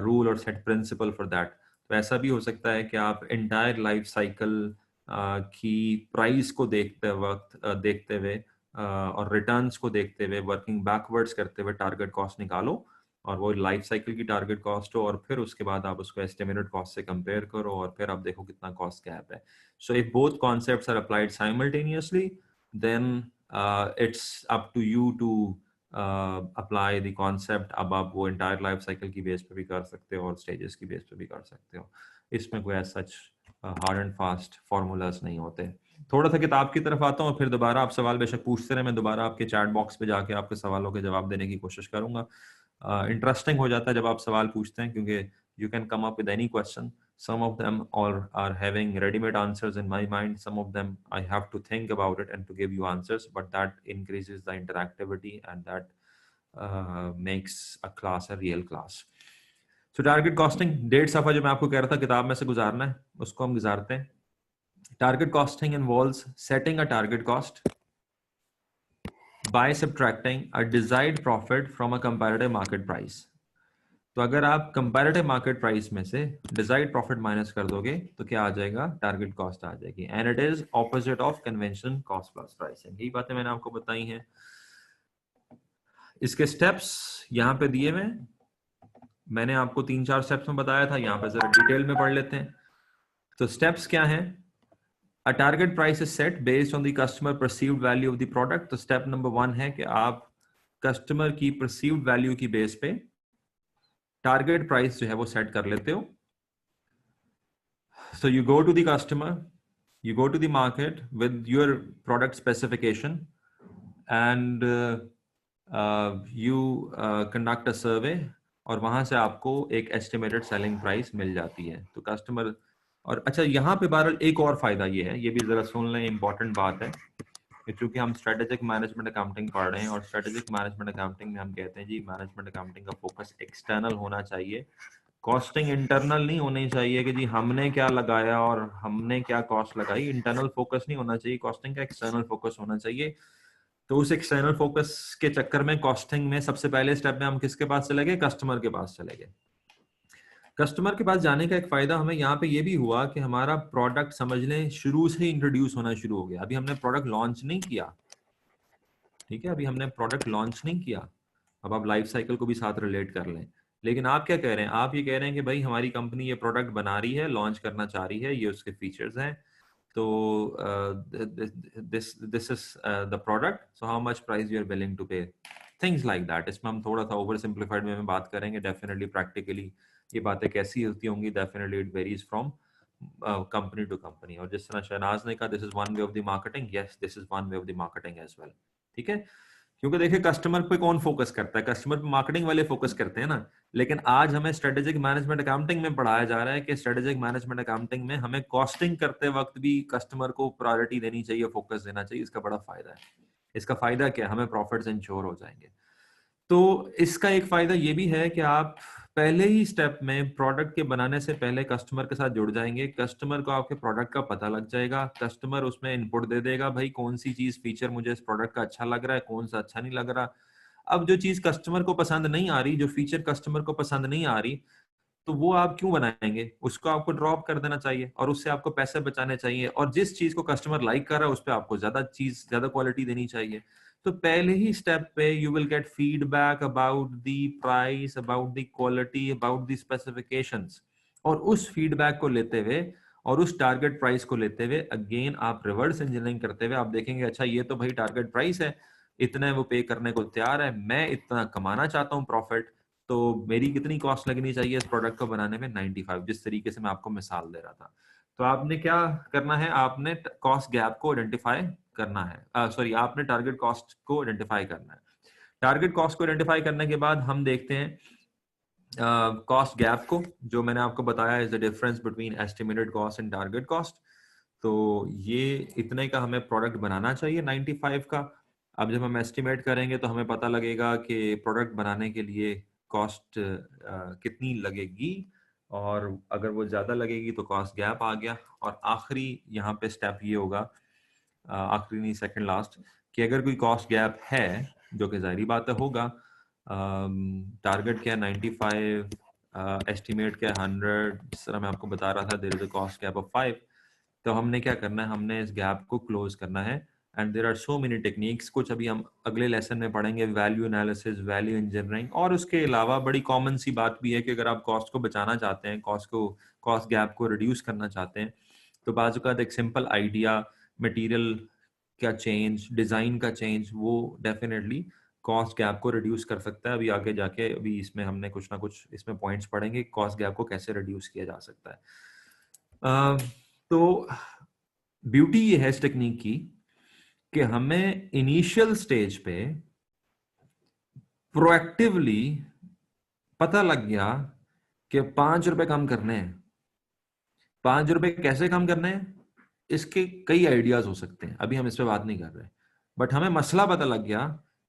rule और सेट प्रिंसिपल फॉर दैट। तो ऐसा भी हो सकता है कि आप इंटायर लाइफ साइकिल की प्राइस को देखते हुए और रिटर्न्स को देखते हुए वर्किंग बैकवर्ड्स करते हुए टारगेट कॉस्ट निकालो, और वो लाइफ साइकिल की टारगेट कॉस्ट हो, और फिर उसके बाद आप उसको एस्टिमेटेड कॉस्ट से कंपेयर करो और फिर आप देखो कितना कॉस्ट गैप है। So if both concepts are applied simultaneously then it's up to you to apply the concept. अब आप वो एंटायर लाइफ साइकिल की बेस पे भी कर सकते हो और स्टेजेस की बेस पे भी कर सकते हो। इसमें कोई सच हार्ड एंड फास्ट फॉर्मूलाज नहीं होते। थोड़ा सा किताब की तरफ आता हूँ, फिर दोबारा आप सवाल बेशक पूछते रहे, मैं दोबारा आपके चैट बॉक्स पे जाके आपके सवालों के जवाब देने की कोशिश करूंगा। इंटरेस्टिंग हो जाता है जब आप सवाल पूछते हैं, क्योंकि you can come up with any question. Some of them all are having ready-made answers in my mind. Some of them I have to think about it and to give you answers, but that increases the interactivity and that makes a class a real class. So target costing, 1.5 सफ़ा जो मैं आपको कह रहा था किताब में से गुजारना है, उसको हम गुजारते हैं। Target costing involves setting a target cost by subtracting a desired profit from a comparative market price. तो अगर आप कंपैरेटिव मार्केट प्राइस में से डिजायर्ड प्रॉफिट माइनस कर दोगे तो क्या आ जाएगा, टारगेट कॉस्ट आ जाएगी। And it is opposite of convention cost plus pricing. यही बातें मैंने आपको बताई हैं। इसके स्टेप्स यहाँ पे दिए हुए, मैंने आपको 3-4 स्टेप्स में बताया था, यहाँ पे जरा डिटेल में पढ़ लेते हैं। तो स्टेप्स क्या हैं? A target price is set based on the customer perceived value of the product. तो स्टेप नंबर 1 है कि आप कस्टमर की perceived value की बेस पे टारगेट प्राइस जो है वो सेट कर लेते हो. So you go to the customer, you go to the market with your product specification, and you conduct a survey, और वहां से आपको एक एस्टिमेटेड सेलिंग प्राइस मिल जाती है. तो कस्टमर, और अच्छा यहाँ पे बहरहाल एक और फायदा ये है, ये भी जरा सुन लें, इंपॉर्टेंट बात है कि चूंकि हम स्ट्रेटेजिक मैनेजमेंट अकाउंटिंग पढ़ रहे हैं, और स्ट्रेटेजिक मैनेजमेंट अकाउंटिंग में हम कहते हैं जी मैनेजमेंट अकाउंटिंग का फोकस एक्सटर्नल होना चाहिए. कॉस्टिंग इंटरनल नहीं होनी चाहिए कि जी हमने क्या लगाया और हमने क्या कॉस्ट लगाई. इंटरनल फोकस नहीं होना चाहिए कॉस्टिंग का, एक्सटर्नल फोकस होना चाहिए. तो उस एक्सटर्नल फोकस के चक्कर में कॉस्टिंग में सबसे पहले स्टेप में हम किसके पास चले गए? कस्टमर के पास चले गए. कस्टमर के पास जाने का एक फायदा हमें यहाँ पे ये भी हुआ कि हमारा प्रोडक्ट समझ लें शुरू से ही इंट्रोड्यूस होना शुरू हो गया. अभी हमने प्रोडक्ट लॉन्च नहीं किया, ठीक है, अभी हमने प्रोडक्ट लॉन्च नहीं किया. अब आप लाइफ साइकिल को भी साथ रिलेट कर लें. लेकिन आप क्या कह रहे हैं? आप ये कह रहे हैं कि भाई हमारी कंपनी ये प्रोडक्ट बना रही है, लॉन्च करना चाह रही है, ये उसके फीचर्स हैं, तो this is the product, so how much price you are willing to pay, things like that. इसमें हम थोड़ा सा ओवर सिंप्लीफाइड में बात करेंगे. डेफिनेटली प्रैक्टिकली ये बातें कैसी होती होंगी, definitely it varies from company to company. और जिस तरह शहनाज ने कहा, this is one way of the marketing, yes this is one way of the marketing as well. ठीक है, क्योंकि देखिए कस्टमर पे कौन फोकस करता है? कस्टमर पे मार्केटिंग वाले फोकस करते हैं ना. लेकिन आज हमें स्ट्रेटेजिक मैनेजमेंट अकाउंटिंग में पढ़ाया जा रहा है कि स्ट्रेटेजिक मैनेजमेंट अकाउंटिंग में हमें कॉस्टिंग करते वक्त भी कस्टमर को प्रायोरिटी देनी चाहिए, फोकस देना चाहिए. इसका बड़ा फायदा है. इसका फायदा क्या है? हमें प्रॉफिट्स इंश्योर हो जाएंगे. तो इसका एक फायदा ये भी है कि आप पहले ही स्टेप में प्रोडक्ट के बनाने से पहले कस्टमर के साथ जुड़ जाएंगे. कस्टमर को आपके प्रोडक्ट का पता लग जाएगा. कस्टमर उसमें इनपुट दे देगा, भाई कौन सी चीज फीचर मुझे इस प्रोडक्ट का अच्छा लग रहा है, कौन सा अच्छा नहीं लग रहा. अब जो चीज कस्टमर को पसंद नहीं आ रही, जो फीचर कस्टमर को पसंद नहीं आ रही, तो वो आप क्यों बनाएंगे? उसको आपको ड्रॉप कर देना चाहिए और उससे आपको पैसे बचाने चाहिए. और जिस चीज को कस्टमर लाइक कर रहा है उस पर आपको ज्यादा क्वालिटी देनी चाहिए. तो पहले ही स्टेप पे you will get feedback about the price, about the quality, about the specifications. और उस फीडबैक को लेते हुए और उस टारगेट प्राइस को लेते हुए अगेन आप रिवर्स इंजीनियरिंग करते हुए आप देखेंगे, अच्छा ये तो भाई टारगेट प्राइस है, इतने वो पे करने को तैयार है, मैं इतना कमाना चाहता हूँ प्रॉफिट, तो मेरी कितनी कॉस्ट लगनी चाहिए इस प्रोडक्ट को बनाने में? 95. जिस तरीके से मैं आपको मिसाल दे रहा था. तो आपने क्या करना है? आपने कॉस्ट गैप को आइडेंटिफाई करना है. सॉरी, आपने टारगेट कॉस्ट को आइडेंटिफाई करना है. टारगेट कॉस्ट को आइडेंटिफाई करने के बाद हम देखते हैं कॉस्ट गैप को, जो मैंने आपको बताया is the difference between estimated cost and target cost. तो ये इतने का हमें प्रोडक्ट बनाना चाहिए 95 का. अब जब हम एस्टिमेट करेंगे तो हमें पता लगेगा कि प्रोडक्ट बनाने के लिए कॉस्ट कितनी लगेगी, और अगर वो ज़्यादा लगेगी तो कॉस्ट गैप आ गया. और आखिरी यहाँ पे स्टेप ये होगा, आखिरी नहीं सेकंड लास्ट, कि अगर कोई कॉस्ट गैप है, जो कि जाहिर बात है होगा, टारगेट क्या है 95, एस्टिमेट क्या है 100, जिस तरह मैं आपको बता रहा था, there is a cost gap of 5. तो हमने क्या करना है? हमने इस गैप को क्लोज करना है. And there are so many techniques. कुछ अभी हम अगले लेसन में पढ़ेंगे, वैल्यू एनालिसिस, वैल्यू इंजीनियरिंग. और उसके अलावा बड़ी कॉमन सी बात भी है कि अगर आप कॉस्ट को बचाना चाहते हैं, कॉस्ट गैप को रिड्यूस करना चाहते हैं, तो बाज़-औक़ात एक सिंपल आइडिया, मटेरियल का चेंज, डिज़ाइन का चेंज, वो डेफिनेटली कॉस्ट गैप को रिड्यूस कर सकता है. अभी आगे जाके अभी इसमें हमने कुछ ना कुछ इसमें पॉइंट्स पढ़ेंगे, कॉस्ट गैप को कैसे रिड्यूस किया जा सकता है. तो ब्यूटी ये है इस टेक्निक की कि हमें इनिशियल स्टेज पे प्रोएक्टिवली पता लग गया कि 5 रुपए कम करने हैं. 5 रुपए कैसे कम करने हैं? इसके कई आइडियाज हो सकते हैं, अभी हम इस पे बात नहीं कर रहे. बट हमें मसला पता लग गया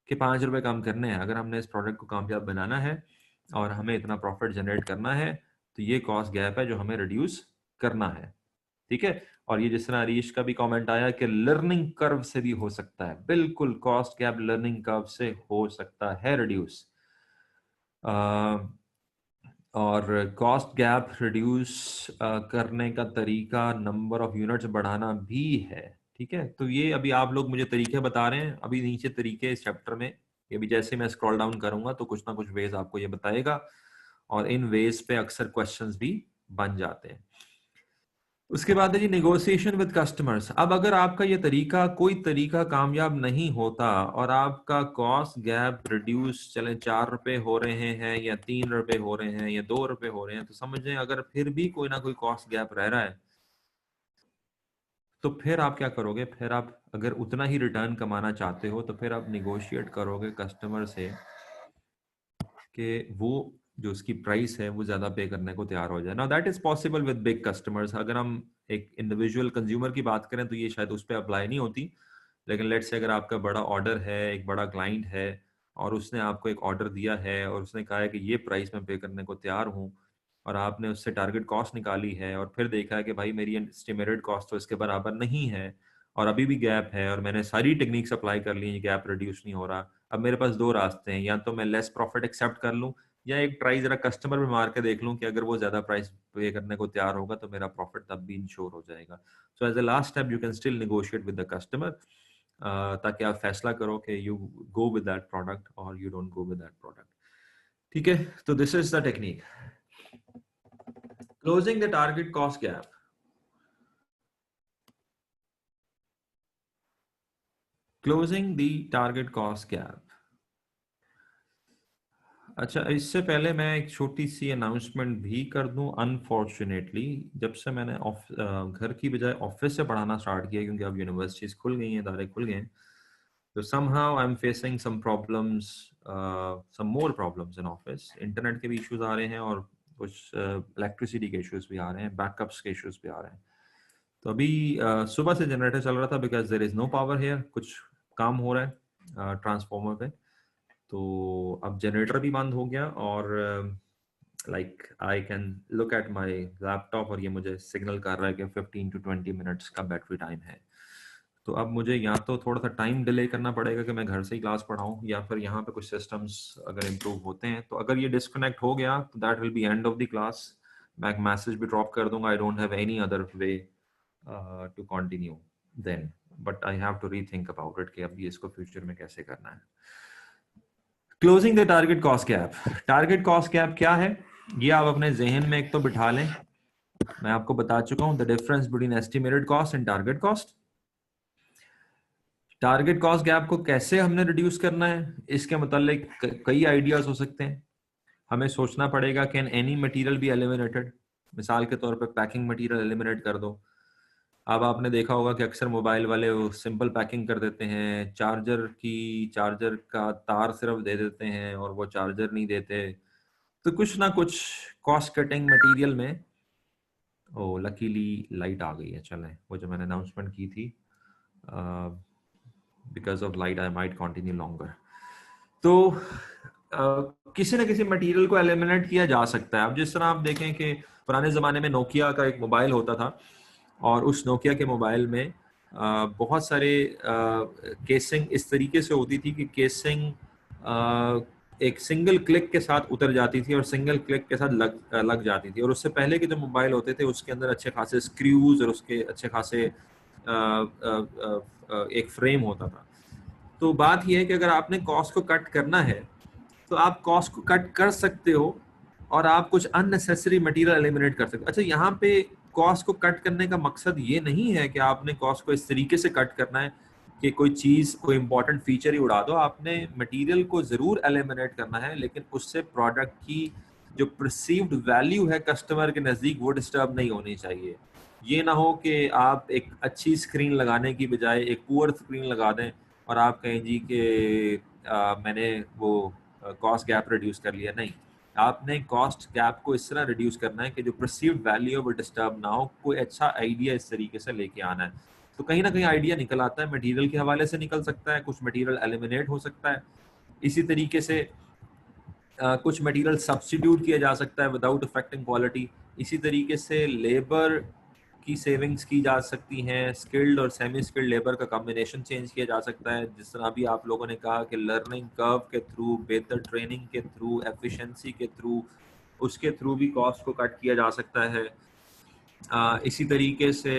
कि 5 रुपए कम करने हैं. अगर हमने इस प्रोडक्ट को कामयाब बनाना है और हमें इतना प्रॉफिट जनरेट करना है, तो ये कॉस्ट गैप है जो हमें रिड्यूस करना है. ठीक है. और ये जिस तरह हरीश का भी कमेंट आया कि लर्निंग कर्व से भी हो सकता है, बिल्कुल कॉस्ट गैप लर्निंग कर्व से हो सकता है रिड्यूस. और कॉस्ट गैप रिड्यूस करने का तरीका नंबर ऑफ यूनिट्स बढ़ाना भी है. ठीक है. तो ये अभी आप लोग मुझे तरीके बता रहे हैं, अभी नीचे तरीके इस चैप्टर में, ये भी जैसे मैं स्क्रॉल डाउन करूंगा तो कुछ ना कुछ वेज आपको ये बताएगा, और इन वेज पे अक्सर क्वेश्चंस भी बन जाते हैं. उसके बाद है जी नेगोशिएशन विद कस्टमर्स। अब अगर आपका ये तरीका कोई तरीका कामयाब नहीं होता और आपका कॉस्ट गैप रिड्यूस चले 4 रुपए हो रहे हैं या 3 रुपए हो रहे हैं या 2 रुपए हो रहे हैं, तो समझें अगर फिर भी कोई ना कोई कॉस्ट गैप रह रहा है तो फिर आप क्या करोगे? फिर आप अगर उतना ही रिटर्न कमाना चाहते हो तो फिर आप निगोशिएट करोगे कस्टमर से कि वो जो उसकी प्राइस है वो ज़्यादा पे करने को तैयार हो जाए। Now that is possible with big customers. अगर हम एक इंडिविजुअल कंज्यूमर की बात करें तो ये शायद उस पर अप्लाई नहीं होती, लेकिन लेट्स से अगर आपका बड़ा ऑर्डर है, एक बड़ा क्लाइंट है और उसने आपको एक ऑर्डर दिया है और उसने कहा है कि ये प्राइस मैं पे करने को तैयार हूँ, और आपने उससे टारगेट कॉस्ट निकाली है और फिर देखा है कि भाई मेरी एस्टिमेटेड कॉस्ट तो इसके बराबर नहीं है और अभी भी गैप है और मैंने सारी टेक्निक्स अप्लाई कर ली, गैप रिड्यूस नहीं हो रहा। अब मेरे पास दो रास्ते हैं, या तो मैं लेस प्रॉफिट एक्सेप्ट कर लूँ या एक ट्राई जरा कस्टमर में मार के देख लूँ कि अगर वो ज्यादा प्राइस पे करने को तैयार होगा तो मेरा प्रॉफिट तब भी इंश्योर हो जाएगा। So as a last step you can still negotiate with the customer, ताकि आप फैसला करो कि you go with that product और you don't go with that product. ठीक है, तो this is the technique, closing the target cost gap. Closing the target cost gap. अच्छा, इससे पहले मैं एक छोटी सी अनाउंसमेंट भी कर दूं। अनफॉर्चुनेटली जब से मैंने घर की बजाय ऑफिस से पढ़ाना स्टार्ट किया, क्योंकि अब यूनिवर्सिटीज खुल गई हैं, इदारे खुल गए हैं, तो somehow I'm facing some problems, some more problems in office। Internet के भी इश्यूज आ रहे हैं और कुछ इलेक्ट्रिसिटी के इश्यूज भी आ रहे हैं, बैकअप्स के इश्यूज भी आ रहे हैं। तो अभी सुबह से जनरेटर चल रहा था because there is no power here, कुछ काम हो रहा है ट्रांसफार्मर पे। तो अब जनरेटर भी बंद हो गया और like I can look at my laptop और ये मुझे सिग्नल कर रहा है कि 15 to 20 मिनट्स का बैटरी टाइम है। तो अब मुझे या तो थोड़ा सा टाइम डिले करना पड़ेगा कि मैं घर से ही क्लास पढ़ाऊँ, या फिर यहाँ पे कुछ सिस्टम्स अगर इम्प्रूव होते हैं। तो अगर ये डिस्कनेक्ट हो गया तो that will be end of the class. मैं एक मैसेज भी ड्रॉप कर दूंगा, I don't have any other way to continue then, but I have to rethink about it कि अब ये इसको फ्यूचर में कैसे करना है। Closing the target cost gap. Target cost gap क्या है ये आप अपने जहन में एक तो बिठा लें। मैं आपको बता चुका हूं the difference between estimated cost and target cost. Target cost gap को कैसे हमने रिड्यूस करना है, इसके मतलब कई आइडियाज हो सकते हैं। हमें सोचना पड़ेगा can any material be eliminated. मिसाल के तौर पे पैकिंग मटेरियल एलिमिनेट कर दो। अब आपने देखा होगा कि अक्सर मोबाइल वाले सिंपल पैकिंग कर देते हैं, चार्जर का तार सिर्फ दे देते हैं और वो चार्जर नहीं देते। तो कुछ ना कुछ कॉस्ट कटिंग मटेरियल में। ओ लकीली लाइट आ गई है, चलें वो जो मैंने अनाउंसमेंट की थी, because of light I might continue longer. तो किसी न किसी मटेरियल को एलिमिनेट किया जा सकता है। अब जिस तरह आप देखें कि पुराने ज़माने में नोकिया का एक मोबाइल होता था और उस नोकिया के मोबाइल में बहुत सारे केसिंग इस तरीके से होती थी कि केसिंग एक सिंगल क्लिक के साथ उतर जाती थी और सिंगल क्लिक के साथ लग जाती थी। और उससे पहले के जो मोबाइल होते थे उसके अंदर अच्छे खासे स्क्रूज और उसके अच्छे खासे एक फ्रेम होता था। तो बात यह है कि अगर आपने कॉस्ट को कट करना है तो आप कॉस्ट को कट कर सकते हो और आप कुछ अननेसेसरी मटेरियल एलिमिनेट कर सकते हो। अच्छा, यहाँ पे कॉस्ट को कट करने का मकसद ये नहीं है कि आपने कॉस्ट को इस तरीके से कट करना है कि कोई चीज कोई इंपॉर्टेंट फीचर ही उड़ा दो। आपने मटेरियल को जरूर एलिमिनेट करना है, लेकिन उससे प्रोडक्ट की जो परसीव्ड वैल्यू है कस्टमर के नजदीक वो डिस्टर्ब नहीं होनी चाहिए। ये ना हो कि आप एक अच्छी स्क्रीन लगाने की बजाय एक पुअर स्क्रीन लगा दें और आप कहें जी कि मैंने वो कॉस्ट गैप रिड्यूस कर लिया। नहीं, आपने कॉस्ट गैप को इस तरह रिड्यूस करना है कि जो परसीव्ड वैल्यू है वो डिस्टर्ब ना हो। कोई अच्छा आइडिया इस तरीके से लेके आना है। तो कहीं ना कहीं आइडिया निकल आता है, मटेरियल के हवाले से निकल सकता है, कुछ मटेरियल एलिमिनेट हो सकता है, इसी तरीके से कुछ मटेरियल सब्स्टिट्यूट किया जा सकता है विदाउट अफेक्टिंग क्वालिटी। इसी तरीके से लेबर की सेविंग्स की जा सकती हैं, स्किल्ड और सेमी स्किल्ड लेबर का कॉम्बिनेशन चेंज किया जा सकता है। जिस तरह अभी आप लोगों ने कहा कि लर्निंग कर्व के थ्रू, बेहतर ट्रेनिंग के थ्रू, एफिशिएंसी के थ्रू, उसके थ्रू भी कॉस्ट को कट किया जा सकता है। इसी तरीके से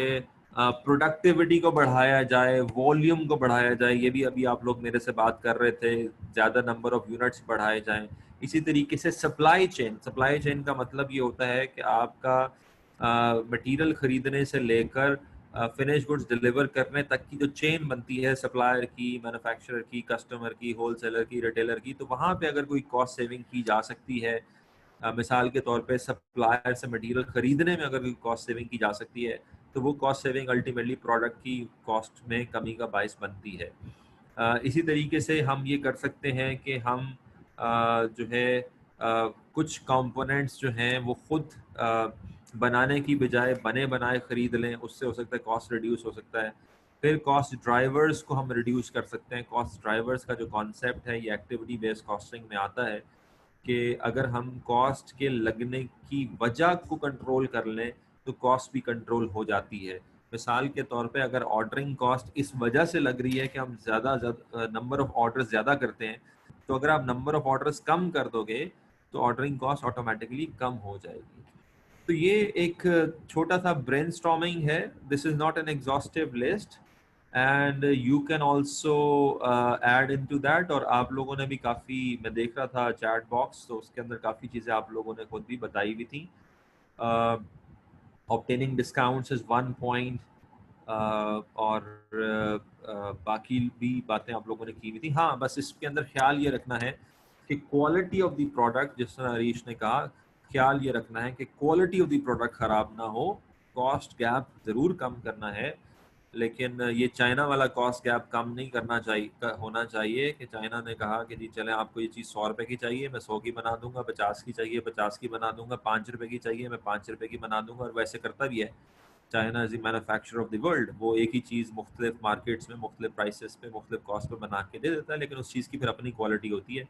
प्रोडक्टिविटी को बढ़ाया जाए, वॉल्यूम को बढ़ाया जाए, ये भी अभी आप लोग मेरे से बात कर रहे थे, ज़्यादा नंबर ऑफ यूनिट्स बढ़ाए जाएं। इसी तरीके से सप्लाई चेन का मतलब ये होता है कि आपका मटेरियल खरीदने से लेकर फिनिश गुड्स डिलीवर करने तक की जो चेन बनती है सप्लायर की, मैन्युफैक्चरर की, कस्टमर की, होलसेलर की, रिटेलर की, तो वहाँ पे अगर कोई कॉस्ट सेविंग की जा सकती है, मिसाल के तौर पे सप्लायर से मटेरियल खरीदने में अगर कोई कॉस्ट सेविंग की जा सकती है, तो वो कॉस्ट सेविंग अल्टीमेटली प्रोडक्ट की कॉस्ट में कमी का बायस बनती है। इसी तरीके से हम ये कर सकते हैं कि हम जो है कुछ कंपोनेंट्स जो हैं वो खुद बनाने की बजाय बने बनाए खरीद लें, उससे हो सकता है कॉस्ट रिड्यूस हो सकता है। फिर कॉस्ट ड्राइवर्स को हम रिड्यूस कर सकते हैं। कॉस्ट ड्राइवर्स का जो कॉन्सेप्ट है ये एक्टिविटी बेस्ड कॉस्टिंग में आता है कि अगर हम कॉस्ट के लगने की वजह को कंट्रोल कर लें तो कॉस्ट भी कंट्रोल हो जाती है। मिसाल के तौर पे अगर ऑर्डरिंग कॉस्ट इस वजह से लग रही है कि हम ज़्यादा नंबर ऑफ ऑर्डर्स ज़्यादा करते हैं, तो अगर आप नंबर ऑफ ऑर्डर्स कम कर दोगे तो ऑर्डरिंग कॉस्ट ऑटोमेटिकली कम हो जाएगी। तो ये एक छोटा सा ब्रेनस्टॉर्मिंग है। This is not an exhaustive list and you can also add in to that. और आप लोगों ने भी काफ़ी, मैं देख रहा था चैट बॉक्स, तो उसके अंदर काफ़ी चीज़ें आप लोगों ने खुद भी बताई हुई थी। Obtaining discounts is one point, और बाकी भी बातें आप लोगों ने की हुई थी। हाँ, बस इसके अंदर ख्याल ये रखना है कि क्वालिटी ऑफ द प्रोडक्ट, जिस तरह हरीश ने कहा, ख्याल ये रखना है कि क्वालिटी ऑफ द प्रोडक्ट ख़राब ना हो। कॉस्ट गैप ज़रूर कम करना है, लेकिन ये चाइना वाला कॉस्ट गैप कम नहीं करना चाहिए, होना चाहिए कि चाइना ने कहा कि जी चलें आपको ये चीज़ 100 रुपये की चाहिए, मैं 100 की बना दूंगा, 50 की चाहिए 50 की बना दूंगा, 5 रुपये की चाहिए, मैं 5 रुपये की बना दूंगा। और वैसे करता भी है। China is the manufacturer of the world. वो एक ही चीज़ मुख्तलिफ मार्केट्स में मुख्तलिफ प्राइसेस पे मुख्तलिफ कॉस्ट पे बना के दे देता है, लेकिन उस चीज़ की फिर अपनी क्वालिटी होती है।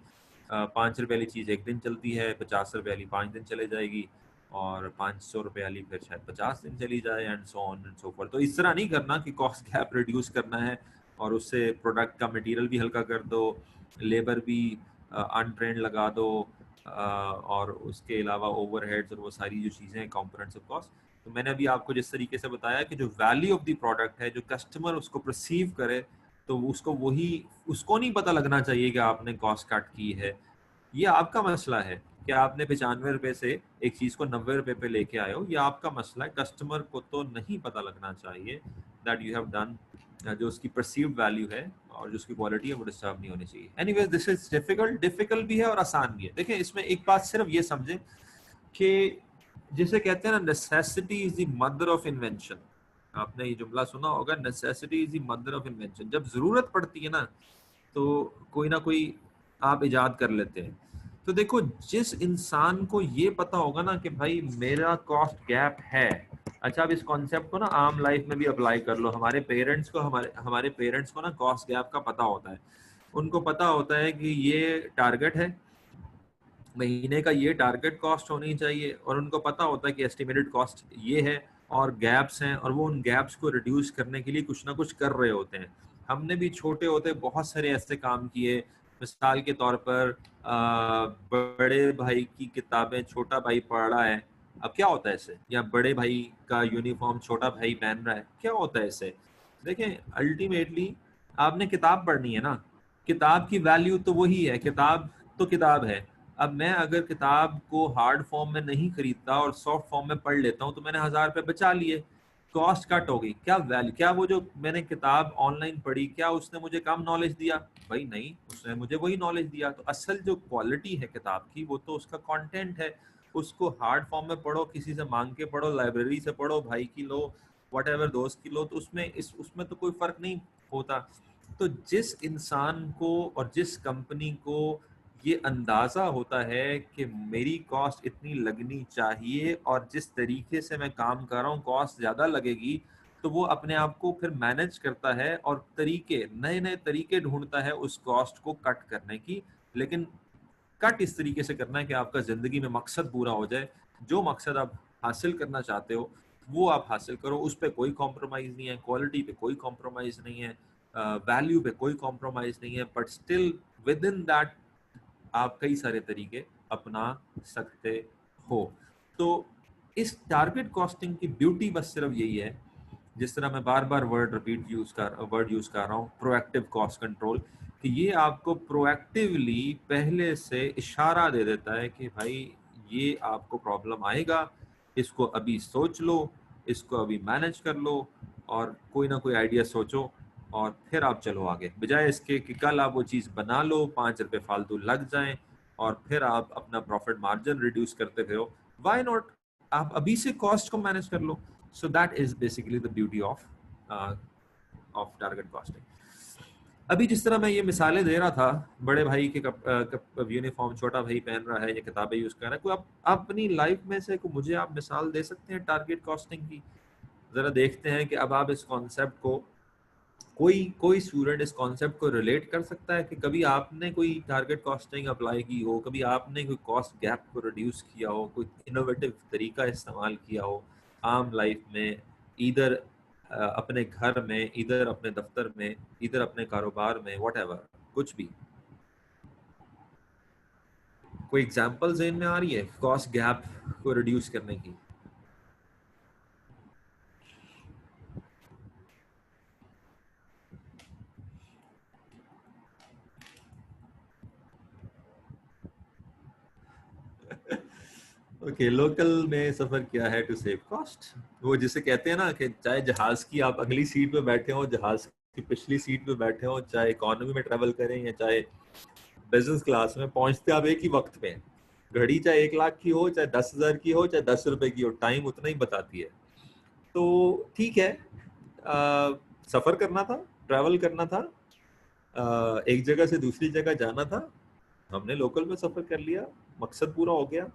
5 रुपये वाली चीज़ एक दिन चलती है, 50 रुपये वाली 5 दिन चले जाएगी, और 500 रुपये वाली फिर शायद 50 दिन चली जाए, and so on and so forth. तो इस तरह नहीं करना कि कॉस्ट गैप रिड्यूस करना है और उससे प्रोडक्ट का मटेरियल भी हल्का कर दो, लेबर भी अनट्रेंड लगा दो, और उसके अलावा ओवरहेड्स और वो सारी जो चीज़ें हैं कंपोनेंट्स ऑफ कॉस्ट। तो मैंने अभी आपको जिस तरीके से बताया कि जो वैल्यू ऑफ द प्रोडक्ट है, जो कस्टमर उसको परसीव करे, तो उसको वही, उसको नहीं पता लगना चाहिए कि आपने कॉस्ट कट की है। ये आपका मसला है कि आपने 95 रुपये से एक चीज़ को 90 रुपये पे लेके आए हो, ये आपका मसला है। कस्टमर को तो नहीं पता लगना चाहिए दैट यू हैव डन, जो उसकी परसीव्ड वैल्यू है और जो उसकी क्वालिटी है वो डिस्टर्ब नहीं होनी चाहिए। एनीवेज, दिस इज डिफिकल्ट भी है और आसान भी है। देखें, इसमें एक बात सिर्फ ये समझें कि जिसे कहते हैं ना, necessity is the mother of invention. आपने ये जुमला सुना होगा, necessity is the mother of invention. जब जरूरत पड़ती है ना, तो कोई ना कोई आप इजाद कर लेते हैं। तो देखो, जिस इंसान को ये पता होगा ना कि भाई मेरा कॉस्ट गैप है, अच्छा अब इस कॉन्सेप्ट को ना आम लाइफ में भी अप्लाई कर लो। हमारे पेरेंट्स को हमारे पेरेंट्स को ना कॉस्ट गैप का पता होता है। उनको पता होता है कि ये टारगेट है, महीने का ये टारगेट कॉस्ट होनी चाहिए, और उनको पता होता है कि एस्टिमेटेड कॉस्ट ये है और गैप्स हैं, और वो उन गैप्स को रिड्यूस करने के लिए कुछ ना कुछ कर रहे होते हैं। हमने भी छोटे होते बहुत सारे ऐसे काम किए। मिसाल के तौर पर बड़े भाई की किताबें छोटा भाई पढ़ रहा है, अब क्या होता है इससे? या बड़े भाई का यूनिफॉर्म छोटा भाई पहन रहा है, क्या होता है इससे? देखें, अल्टीमेटली आपने किताब पढ़नी है ना, किताब की वैल्यू तो वही है, किताब तो किताब है। अब मैं अगर किताब को हार्ड फॉर्म में नहीं खरीदता और सॉफ्ट फॉर्म में पढ़ लेता हूँ, तो मैंने 1000 रुपये बचा लिए, कॉस्ट कट हो गई। क्या वैल्यू, क्या वो जो मैंने किताब ऑनलाइन पढ़ी, क्या उसने मुझे कम नॉलेज दिया? भाई नहीं, उसने मुझे वही नॉलेज दिया। तो असल जो क्वालिटी है किताब की, वो तो उसका कंटेंट है। उसको हार्ड फॉर्म में पढ़ो, किसी से मांग के पढ़ो, लाइब्रेरी से पढ़ो, भाई की लो, वट एवर दोस्त की लो, तो उसमें तो कोई फर्क नहीं होता। तो जिस इंसान को और जिस कंपनी को ये अंदाज़ा होता है कि मेरी कॉस्ट इतनी लगनी चाहिए और जिस तरीके से मैं काम कर रहा हूँ कॉस्ट ज़्यादा लगेगी, तो वो अपने आप को फिर मैनेज करता है और नए नए तरीके ढूंढता है उस कॉस्ट को कट करने की। लेकिन कट इस तरीके से करना है कि आपका ज़िंदगी में मकसद पूरा हो जाए। जो मकसद आप हासिल करना चाहते हो वो आप हासिल करो, उस पर कोई कॉम्प्रोमाइज़ नहीं है, क्वालिटी पे कोई कॉम्प्रोमाइज़ नहीं है, वैल्यू पे कोई कॉम्प्रोमाइज़ नहीं है, but still with in that आप कई सारे तरीके अपना सकते हो। तो इस टारगेट कॉस्टिंग की ब्यूटी बस सिर्फ यही है, जिस तरह मैं बार बार वर्ड यूज़ कर रहा हूँ, प्रोएक्टिव कॉस्ट कंट्रोल, कि ये आपको प्रोएक्टिवली पहले से इशारा दे देता है कि भाई ये आपको प्रॉब्लम आएगा, इसको अभी सोच लो, इसको अभी मैनेज कर लो और कोई ना कोई आइडिया सोचो और फिर आप चलो आगे, बजाय इसके कि कल आप वो चीज़ बना लो, 5 रुपए फालतू लग जाएं और फिर आप अपना प्रॉफिट मार्जिन रिड्यूस करते रहो। व्हाई नॉट आप अभी से कॉस्ट को मैनेज कर लो। So that is basically the beauty of target costing. अभी जिस तरह मैं ये मिसालें दे रहा था, बड़े भाई के यूनिफॉर्म छोटा भाई पहन रहा है, ये किताबें यूज कर रहा है, कोई आप अपनी लाइफ में से मुझे आप मिसाल दे सकते हैं टारगेट कॉस्टिंग की? जरा देखते हैं कि अब आप इस कॉन्सेप्ट को, कोई स्टूडेंट इस कॉन्सेप्ट को रिलेट कर सकता है कि कभी आपने कोई टारगेट कॉस्टिंग अप्लाई की हो, कभी आपने कोई कॉस्ट गैप को रिड्यूस किया हो, कोई इनोवेटिव तरीका इस्तेमाल किया हो आम लाइफ में, इधर अपने घर में, इधर अपने दफ्तर में, इधर अपने कारोबार में, व्हाटएवर, कुछ भी। कोई एग्जांपल ज़हन में आ रही है कॉस्ट गैप को रिड्यूस करने की? ओके, लोकल में सफर किया है टू सेव कॉस्ट। वो जिसे कहते हैं ना कि चाहे जहाज की आप अगली सीट पे बैठे हो, जहाज की पिछली सीट पे बैठे हो, चाहे इकोनॉमी में ट्रेवल करें या चाहे बिजनेस क्लास में, पहुंचते आप एक ही वक्त पे। घड़ी चाहे 1 लाख की हो, चाहे 10,000 की हो, चाहे 10 रुपए की हो, टाइम उतना ही बताती है। तो ठीक है, सफर करना था, ट्रैवल करना था, एक जगह से दूसरी जगह जाना था, हमने लोकल में सफर कर लिया, मकसद पूरा हो गया।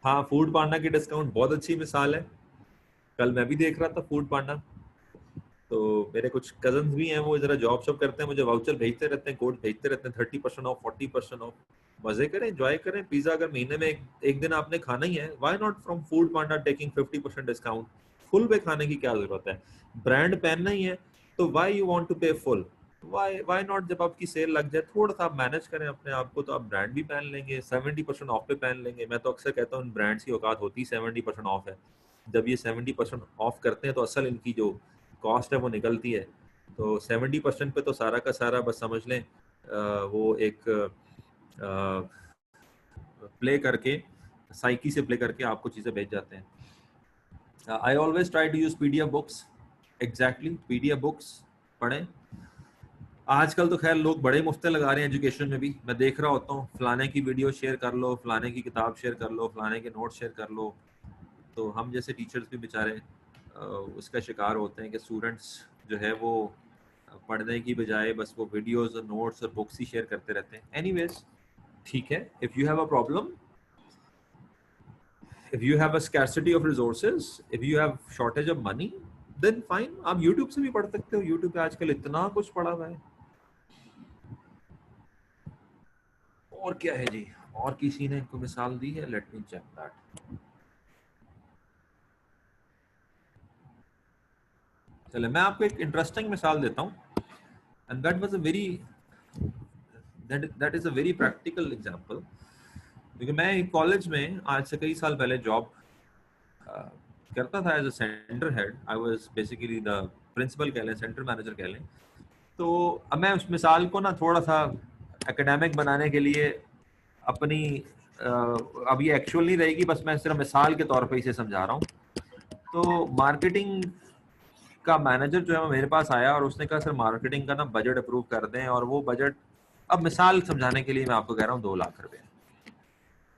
हाँ, फूड पांडा की डिस्काउंट बहुत अच्छी मिसाल है। कल मैं भी देख रहा था फूड पांडा, तो मेरे कुछ कजन्स भी हैं, वो जरा जॉब शॉप करते हैं, मुझे वाउचर भेजते रहते हैं, कोड भेजते रहते हैं, 30% ऑफ, 40% ऑफ। मजे करें, एंजॉय करें। पिज्जा अगर महीने में एक दिन आपने खाना ही है, why not from food Panda taking 50% discount. Full पे खाने की क्या जरूरत है? ब्रांड पहनना ही है तो व्हाई यू वांट टू पे फुल? व्हाई नॉट, जब आपकी सेल लग जाए थोड़ा सा आप मैनेज करें अपने आप को, तो आप ब्रांड भी पहन लेंगे, 70% ऑफ पे पहन लेंगे। मैं तो अक्सर कहता हूँ ब्रांड्स की औकात होती 70% ऑफ है। जब ये 70% ऑफ करते हैं तो असल इनकी जो कॉस्ट है वो निकलती है। तो 70% पे तो सारा का सारा बस समझ लें वो एक प्ले करके, साइकी से प्ले करके आपको चीज़ें भेज जाते हैं। I always try to use PDF books. Exactly, PDF books पढ़ें। आजकल तो खैर लोग बड़े मुफ्ते लगा रहे हैं एजुकेशन में भी, मैं देख रहा होता हूँ, फलाने की वीडियो शेयर कर लो, फलाने की किताब शेयर कर लो, फलाने के नोट शेयर कर लो। तो हम जैसे टीचर्स भी बेचारे उसका शिकार होते हैं कि स्टूडेंट्स जो है वो पढ़ने की बजाय बस वो वीडियोस और नोट्स और बुक्स ही शेयर करते रहते हैं। एनीवेज, ठीक है, if you have a problem, if you have a scarcity of resources, if you have shortage of money, then fine, आप YouTube से भी पढ़ सकते हो। YouTube पे आजकल इतना कुछ पढ़ा हुआ है। और क्या है जी, और किसी ने इनको मिसाल दी है? Let me check that. चले मैं आपको एक इंटरेस्टिंग मिसाल देता हूँ, and that was a very that is a very practical example. क्योंकि मैं कॉलेज में आज से कई साल पहले जॉब करता था as a centre head. I was basically the principal कह लें, सेंटर मैनेजर कह लें। तो अब मैं उस मिसाल को ना थोड़ा सा एकेडमिक बनाने के लिए अपनी अब ये एक्चुअल नहीं रहेगी, बस मैं सिर्फ मिसाल के तौर पे इसे समझा रहा हूँ। तो मार्केटिंग का मैनेजर जो है वो मेरे पास आया और उसने कहा सर मार्केटिंग का ना बजट अप्रूव कर दें, और वो बजट, अब मिसाल समझाने के लिए मैं आपको कह रहा हूँ 2 लाख रुपए।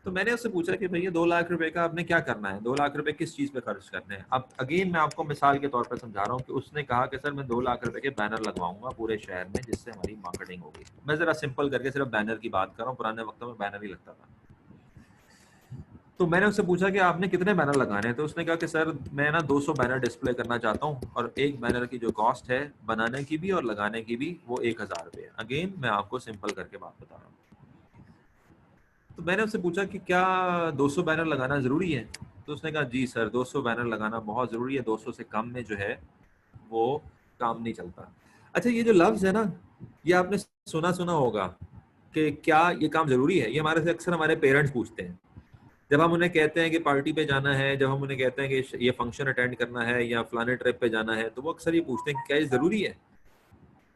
तो मैंने उससे पूछा कि भैया 2 लाख रुपए का आपने क्या करना है, 2 लाख रुपए किस चीज पे खर्च करने हैं? अब अगेन मैं आपको मिसाल के तौर पर समझा रहा हूँ कि उसने कहा कि सर मैं 2 लाख रुपए के बैनर लगवाऊंगा पूरे शहर में जिससे हमारी मार्केटिंग होगी। मैं जरा सिंपल करके सिर्फ बैनर की बात कर रहा हूँ, पुराने वक्तों में बैनर ही लगता था। तो मैंने उससे पूछा कि आपने कितने बैनर लगाने हैं? तो उसने कहा कि सर मैं ना 200 बैनर डिस्प्ले करना चाहता हूँ, और एक बैनर की जो कॉस्ट है बनाने की भी और लगाने की भी वो 1,000 रुपये है। अगेन मैं आपको सिंपल करके बात बता रहा हूँ। तो मैंने उससे पूछा कि क्या 200 बैनर लगाना ज़रूरी है? तो उसने कहा जी सर 200 बैनर लगाना बहुत ज़रूरी है, 200 से कम में जो है वो काम नहीं चलता। अच्छा, ये जो लफ्ज़ है ना, ये आपने सुना होगा कि क्या ये काम ज़रूरी है? ये हमारे से अक्सर हमारे पेरेंट्स पूछते हैं जब हम उन्हें कहते हैं कि पार्टी पे जाना है, जब हम उन्हें कहते हैं कि ये फंक्शन अटेंड करना है या फलाने ट्रिप पे जाना है, तो वो अक्सर ये पूछते हैं कि क्या ये ज़रूरी है?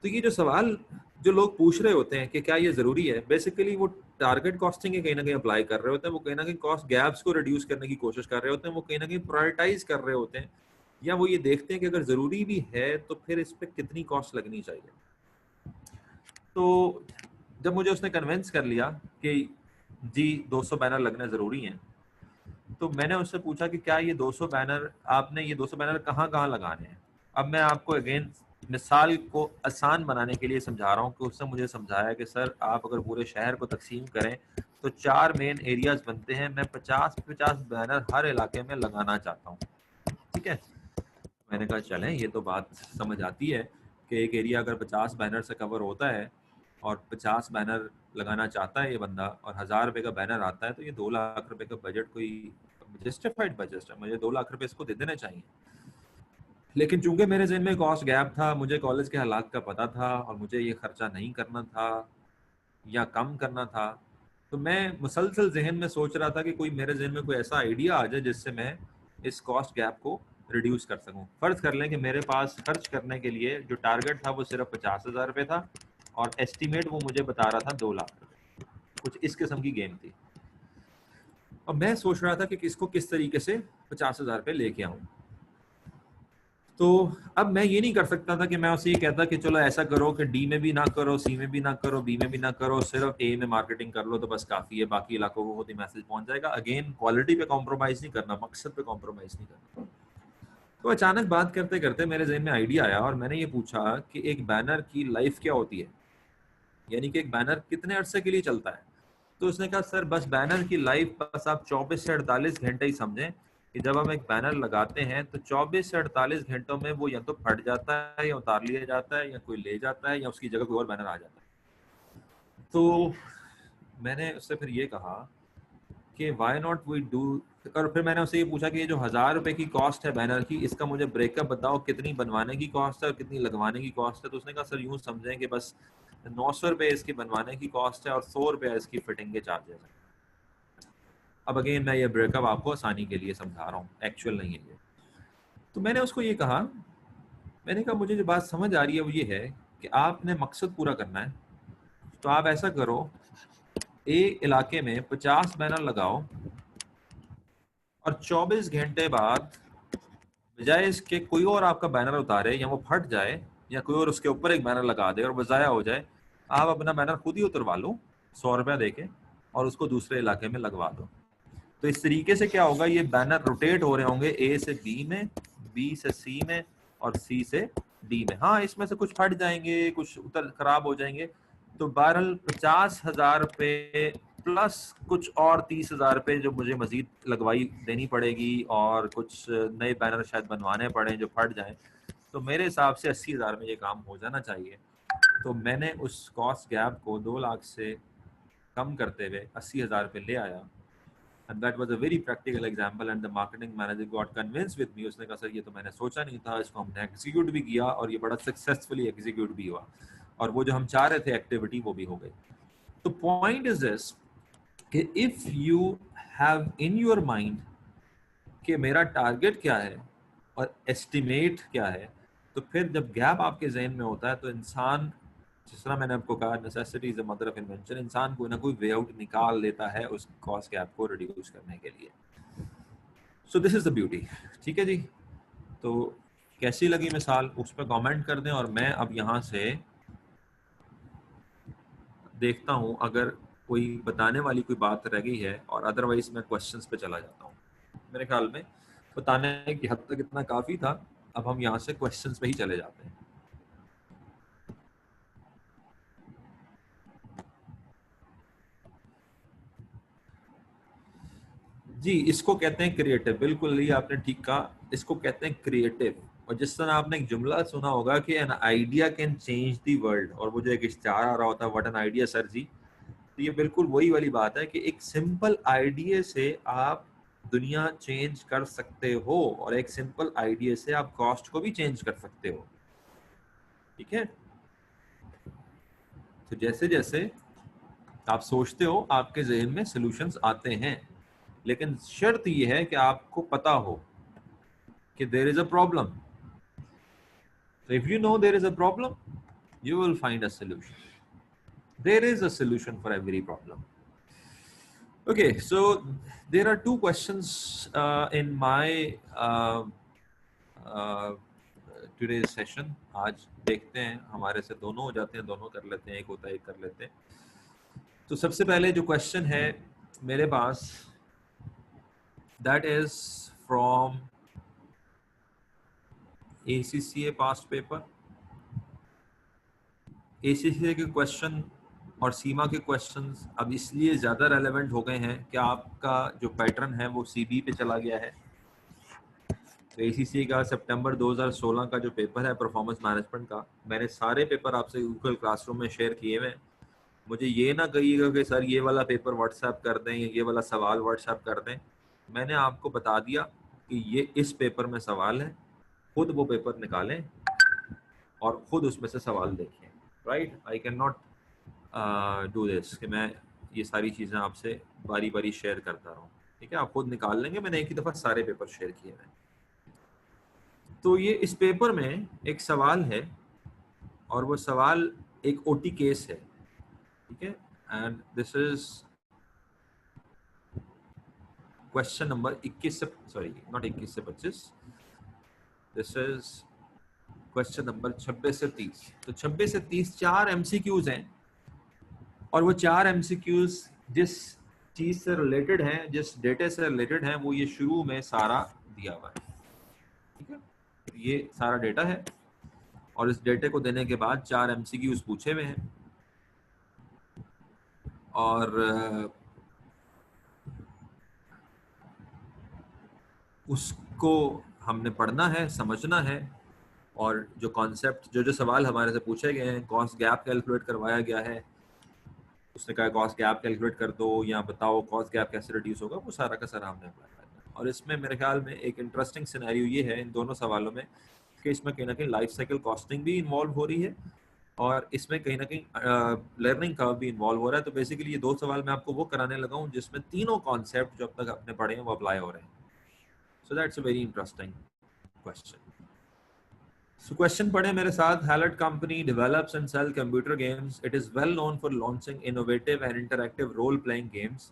तो ये जो सवाल जो लोग पूछ रहे होते हैं कि क्या ये जरूरी है, बेसिकली वो टारगेट कॉस्टिंग कहीं ना कहीं अप्लाई कर रहे होते हैं, वो कहीं ना कहीं कॉस्ट गैप्स को रिड्यूस करने की कोशिश कर रहे होते हैं, वो कहीं ना कहीं प्रायोरिटाइज कर रहे होते हैं, या वो ये देखते हैं कि अगर जरूरी भी है तो फिर इस पर कितनी कॉस्ट लगनी चाहिए। तो जब मुझे उसने कन्विंस कर लिया कि जी 200 बैनर लगने जरूरी हैं, तो मैंने उससे पूछा कि क्या ये 200 बैनर आपने ये 200 बैनर कहाँ कहाँ लगाने हैं। अब मैं आपको अगेन मिसाल को आसान बनाने के लिए समझा रहा हूँ कि उसने मुझे समझाया कि सर आप अगर पूरे शहर को तकसीम करें तो 4 मेन एरियाज बनते हैं, मैं 50-50 बैनर हर इलाके में लगाना चाहता हूँ। ठीक है, मैंने कहा चलें, ये तो बात समझ आती है कि एक एरिया अगर 50 बैनर से कवर होता है और 50 बैनर लगाना चाहता है ये बंदा और 1000 रुपये का बैनर आता है, तो ये 2 लाख रुपए का बजट कोई जस्टिफाइड बजट है, मुझे 2 लाख रुपए इसको दे देने चाहिए। लेकिन चूंकि मेरे जहन में कॉस्ट गैप था, मुझे कॉलेज के हालात का पता था और मुझे ये खर्चा नहीं करना था या कम करना था, तो मैं मुसलसल जहन में सोच रहा था कि कोई मेरे जहन में कोई ऐसा आइडिया आ जाए जिससे मैं इस कॉस्ट गैप को रिड्यूस कर सकूं। फर्ज कर लें कि मेरे पास खर्च करने के लिए जो टारगेट था वो सिर्फ 50,000 रुपये था और एस्टिमेट वो मुझे बता रहा था 2 लाख रुपये, कुछ इस किस्म की गेम थी। और मैं सोच रहा था कि इसको किस तरीके से 50,000 रुपये लेके आऊं। तो अब मैं ये नहीं कर सकता था कि मैं उसे ये कहता कि चलो ऐसा करो कि डी में भी ना करो, सी में भी ना करो, बी में भी ना करो, सिर्फ ए में मार्केटिंग कर लो तो बस काफी है, बाकी इलाकों को खुद ही मैसेज पहुंच जाएगा। अगेन क्वालिटी पे कॉम्प्रोमाइज नहीं करना, मकसद पे कॉम्प्रोमाइज नहीं करना। तो अचानक बात करते करते मेरे जहन में आइडिया आया और मैंने ये पूछा कि एक बैनर की लाइफ क्या होती है, यानी कि एक बैनर कितने अरसे के लिए चलता है। तो उसने कहा सर बस बैनर की लाइफ बस आप 24 से 48 घंटे ही समझें कि जब हम एक बैनर लगाते हैं तो 24 से 48 घंटों में वो या तो फट जाता है या उतार लिया जाता है या कोई ले जाता है या उसकी जगह कोई और बैनर आ जाता है। तो मैंने उससे फिर ये कहा कि वाई नॉट वी डू, और फिर मैंने उससे ये पूछा कि ये जो 1000 रुपए की कॉस्ट है बैनर की, इसका मुझे ब्रेकअप बताओ, कितनी बनवाने की कॉस्ट है और कितनी लगवाने की कॉस्ट है। तो उसने कहा सर यूं समझें कि बस 900 रुपये इसकी बनवाने की कॉस्ट है और 100 रुपये इसकी फिटिंग के चार्जेस हैं। अब अगेन मैं ये ब्रेकअप आपको आसानी के लिए समझा रहा हूँ, एक्चुअल नहीं है ये। तो मैंने उसको ये कहा, मैंने कहा मुझे जो बात समझ आ रही है वो ये है कि आपने मकसद पूरा करना है, तो आप ऐसा करो ए इलाके में 50 बैनर लगाओ और 24 घंटे बाद बजाय इसके कोई और आपका बैनर उतारे या वो फट जाए या कोई और उसके ऊपर एक बैनर लगा दे और वो ज़ाया हो जाए, आप अपना बैनर खुद ही उतरवा लो 100 रुपया दे के और उसको दूसरे इलाके में लगवा दो। तो इस तरीके से क्या होगा, ये बैनर रोटेट हो रहे होंगे ए से बी में, बी से सी में और सी से डी में। हाँ इसमें से कुछ फट जाएंगे, कुछ उतर खराब हो जाएंगे, तो बहरहाल 50,000 रुपये प्लस कुछ और 30,000 रुपये जो मुझे मजीद लगवाई देनी पड़ेगी और कुछ नए बैनर शायद बनवाने पड़े जो फट जाएं, तो मेरे हिसाब से 80,000 में ये काम हो जाना चाहिए। तो मैंने उस कॉस्ट गैप को 2 लाख से कम करते हुए 80,000 रुपये ले आया। And that was a very practical example and the marketing manager got convinced with me। उसने कहा सर ये तो मैंने सोचा नहीं था, इसको हमने एग्जीक्यूट भी किया और ये बड़ा सक्सेसफुली एग्जीक्यूट भी हुआ और वो जो हम चाह रहे थे एक्टिविटी वो भी हो गई। तो पॉइंट इज दिस कि if you have in your mind कि मेरा टारगेट क्या है और एस्टिमेट क्या है, तो फिर जब गैप आपके जहन में होता है तो इंसान, जिस तरह मैंने आपको कहा necessity is the mother of invention, इंसान कोई ना कोई वे आउट निकाल लेता है उस कॉस्ट गैप को रिड्यूस करने के लिए। सो दिस इज द ब्यूटी। ठीक है जी, तो कैसी लगी मिसाल उस पर कमेंट कर दें और मैं अब यहाँ से देखता हूँ अगर कोई बताने वाली कोई बात रह गई है और अदरवाइज मैं क्वेश्चंस पे चला जाता हूँ। मेरे ख्याल में बताने की हद तक इतना काफ़ी था, अब हम यहाँ से क्वेश्चंस पे ही चले जाते हैं। जी इसको कहते हैं क्रिएटिव, बिल्कुल ये आपने ठीक कहा, इसको कहते हैं क्रिएटिव। और जिस तरह आपने एक जुमला सुना होगा कि an idea can change the world, और वो जो एक इश्तिहार आ रहा होता है व्हाट एन आइडिया सर जी, तो ये बिल्कुल वही वाली बात है कि एक सिंपल आइडिया से आप दुनिया चेंज कर सकते हो और एक सिंपल आइडिया से आप कॉस्ट को भी चेंज कर सकते हो। ठीक है, तो जैसे जैसे आप सोचते हो आपके जहन में सॉल्यूशंस आते हैं, लेकिन शर्त यह है कि आपको पता हो कि there is a problem. So if you know there is a problem, you will find a solution. There is a solution for every problem. Okay, so there are two questions in my today's session. आज देखते हैं, हमारे से दोनों हो जाते हैं, दोनों कर लेते हैं, एक होता है एक कर लेते हैं. तो सबसे पहले जो क्वेश्चन है मेरे पास, that is from ACCA past paper. ACCA के क्वेश्चन और सीमा के क्वेश्चंस अब इसलिए ज़्यादा रेलेवेंट हो गए हैं कि आपका जो पैटर्न है वो CB पे चला गया है. तो ACCA का सितंबर 2016 का जो पेपर है परफॉर्मेंस मैनेजमेंट का, मैंने सारे पेपर आपसे गूगल क्लासरूम में शेयर किए हुए हैं. मुझे ये ना कहिएगा कि सर ये वाला पेपर व्हाट्सएप कर दें या ये वाला सवाल व्हाट्सएप कर दें. मैंने आपको बता दिया कि ये इस पेपर में सवाल है, खुद वो पेपर निकालें और खुद उसमें से सवाल देखें. Right, I can not do this कि मैं ये सारी चीज़ें आपसे बारी बारी शेयर करता रहूँ. ठीक है, आप खुद निकाल लेंगे. मैंने एक ही दफ़ा सारे पेपर शेयर किए हैं. तो ये इस पेपर में एक सवाल है और वो सवाल एक OT केस है. ठीक है, and this is question number 21 से, सॉरी नॉट 21 से 25, दिस इज क्वेश्चन नंबर 26 से 30. तो 26 से 30 4 MCQs हैं और वो 4 MCQs जिस चीज से रिलेटेड हैं, जिस डेटा से रिलेटेड हैं, वो ये शुरू में सारा दिया हुआ है. ठीक है, ये सारा डेटा है और इस डेटे को देने के बाद 4 MCQs पूछे हुए हैं और उसको हमने पढ़ना है, समझना है. और जो कॉन्सेप्ट, जो सवाल हमारे से पूछे गए हैं, कॉस्ट गैप कैलकुलेट करवाया गया है, उसने कहा कॉस्ट गैप कैलकुलेट कर दो या बताओ कॉस्ट गैप कैसे रिड्यूस होगा, वो सारा का सारा हमने अप्लाई करना है. और इसमें मेरे ख्याल में एक इंटरेस्टिंग सिनेरियो ये है इन दोनों सवालों में कि इसमें कहीं ना कहीं लाइफ साइकिल कॉस्टिंग भी इन्वॉल्व हो रही है और इसमें कहीं ना कहीं लर्निंग कर्व भी इन्वॉल्व हो रहा है. तो बेसिकली ये 2 सवाल मैं आपको वो कराने लगा हूँ जिसमें तीनों कॉन्सेप्ट जो अब तक आपने पढ़े हैं वो अप्लाई हो रहे हैं. So that's a very interesting question. So question पढ़े मेरे साथ. Hallett company develops and sells computer games. It is well known for launching innovative and interactive role-playing games,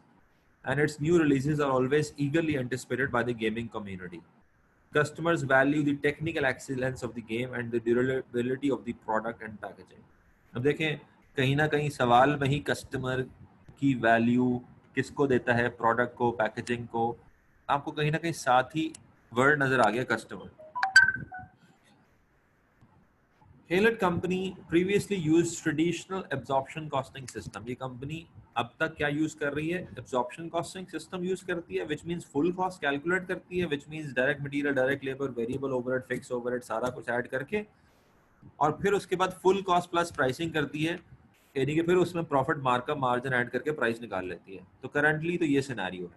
and its new releases are always eagerly anticipated by the gaming community. Customers value the technical excellence of the game and the durability of the product and packaging. अब देखें, कहीं ना कहीं सवाल में ही customer की value किसको देता है, प्रोडक्ट को, पैकेजिंग को. आपको कहीं ना कहीं साथ ही वर्ड नजर आ गया, customer. Hallett company previously used traditional absorption costing system. ये कंपनी अब तक क्या यूज कर रही है? Absorption costing system यूज करती है, which means full cost calculate करती है, which means direct material, direct labor, variable overhead, fixed overhead सारा कुछ ऐड करके और फिर उसके बाद full cost प्लस प्राइसिंग करती है, यानी कि फिर उसमें प्रॉफिट मार्कअप मार्जिन ऐड करके प्राइस निकाल लेती है. तो करंटली तो ये सिनेरियो है.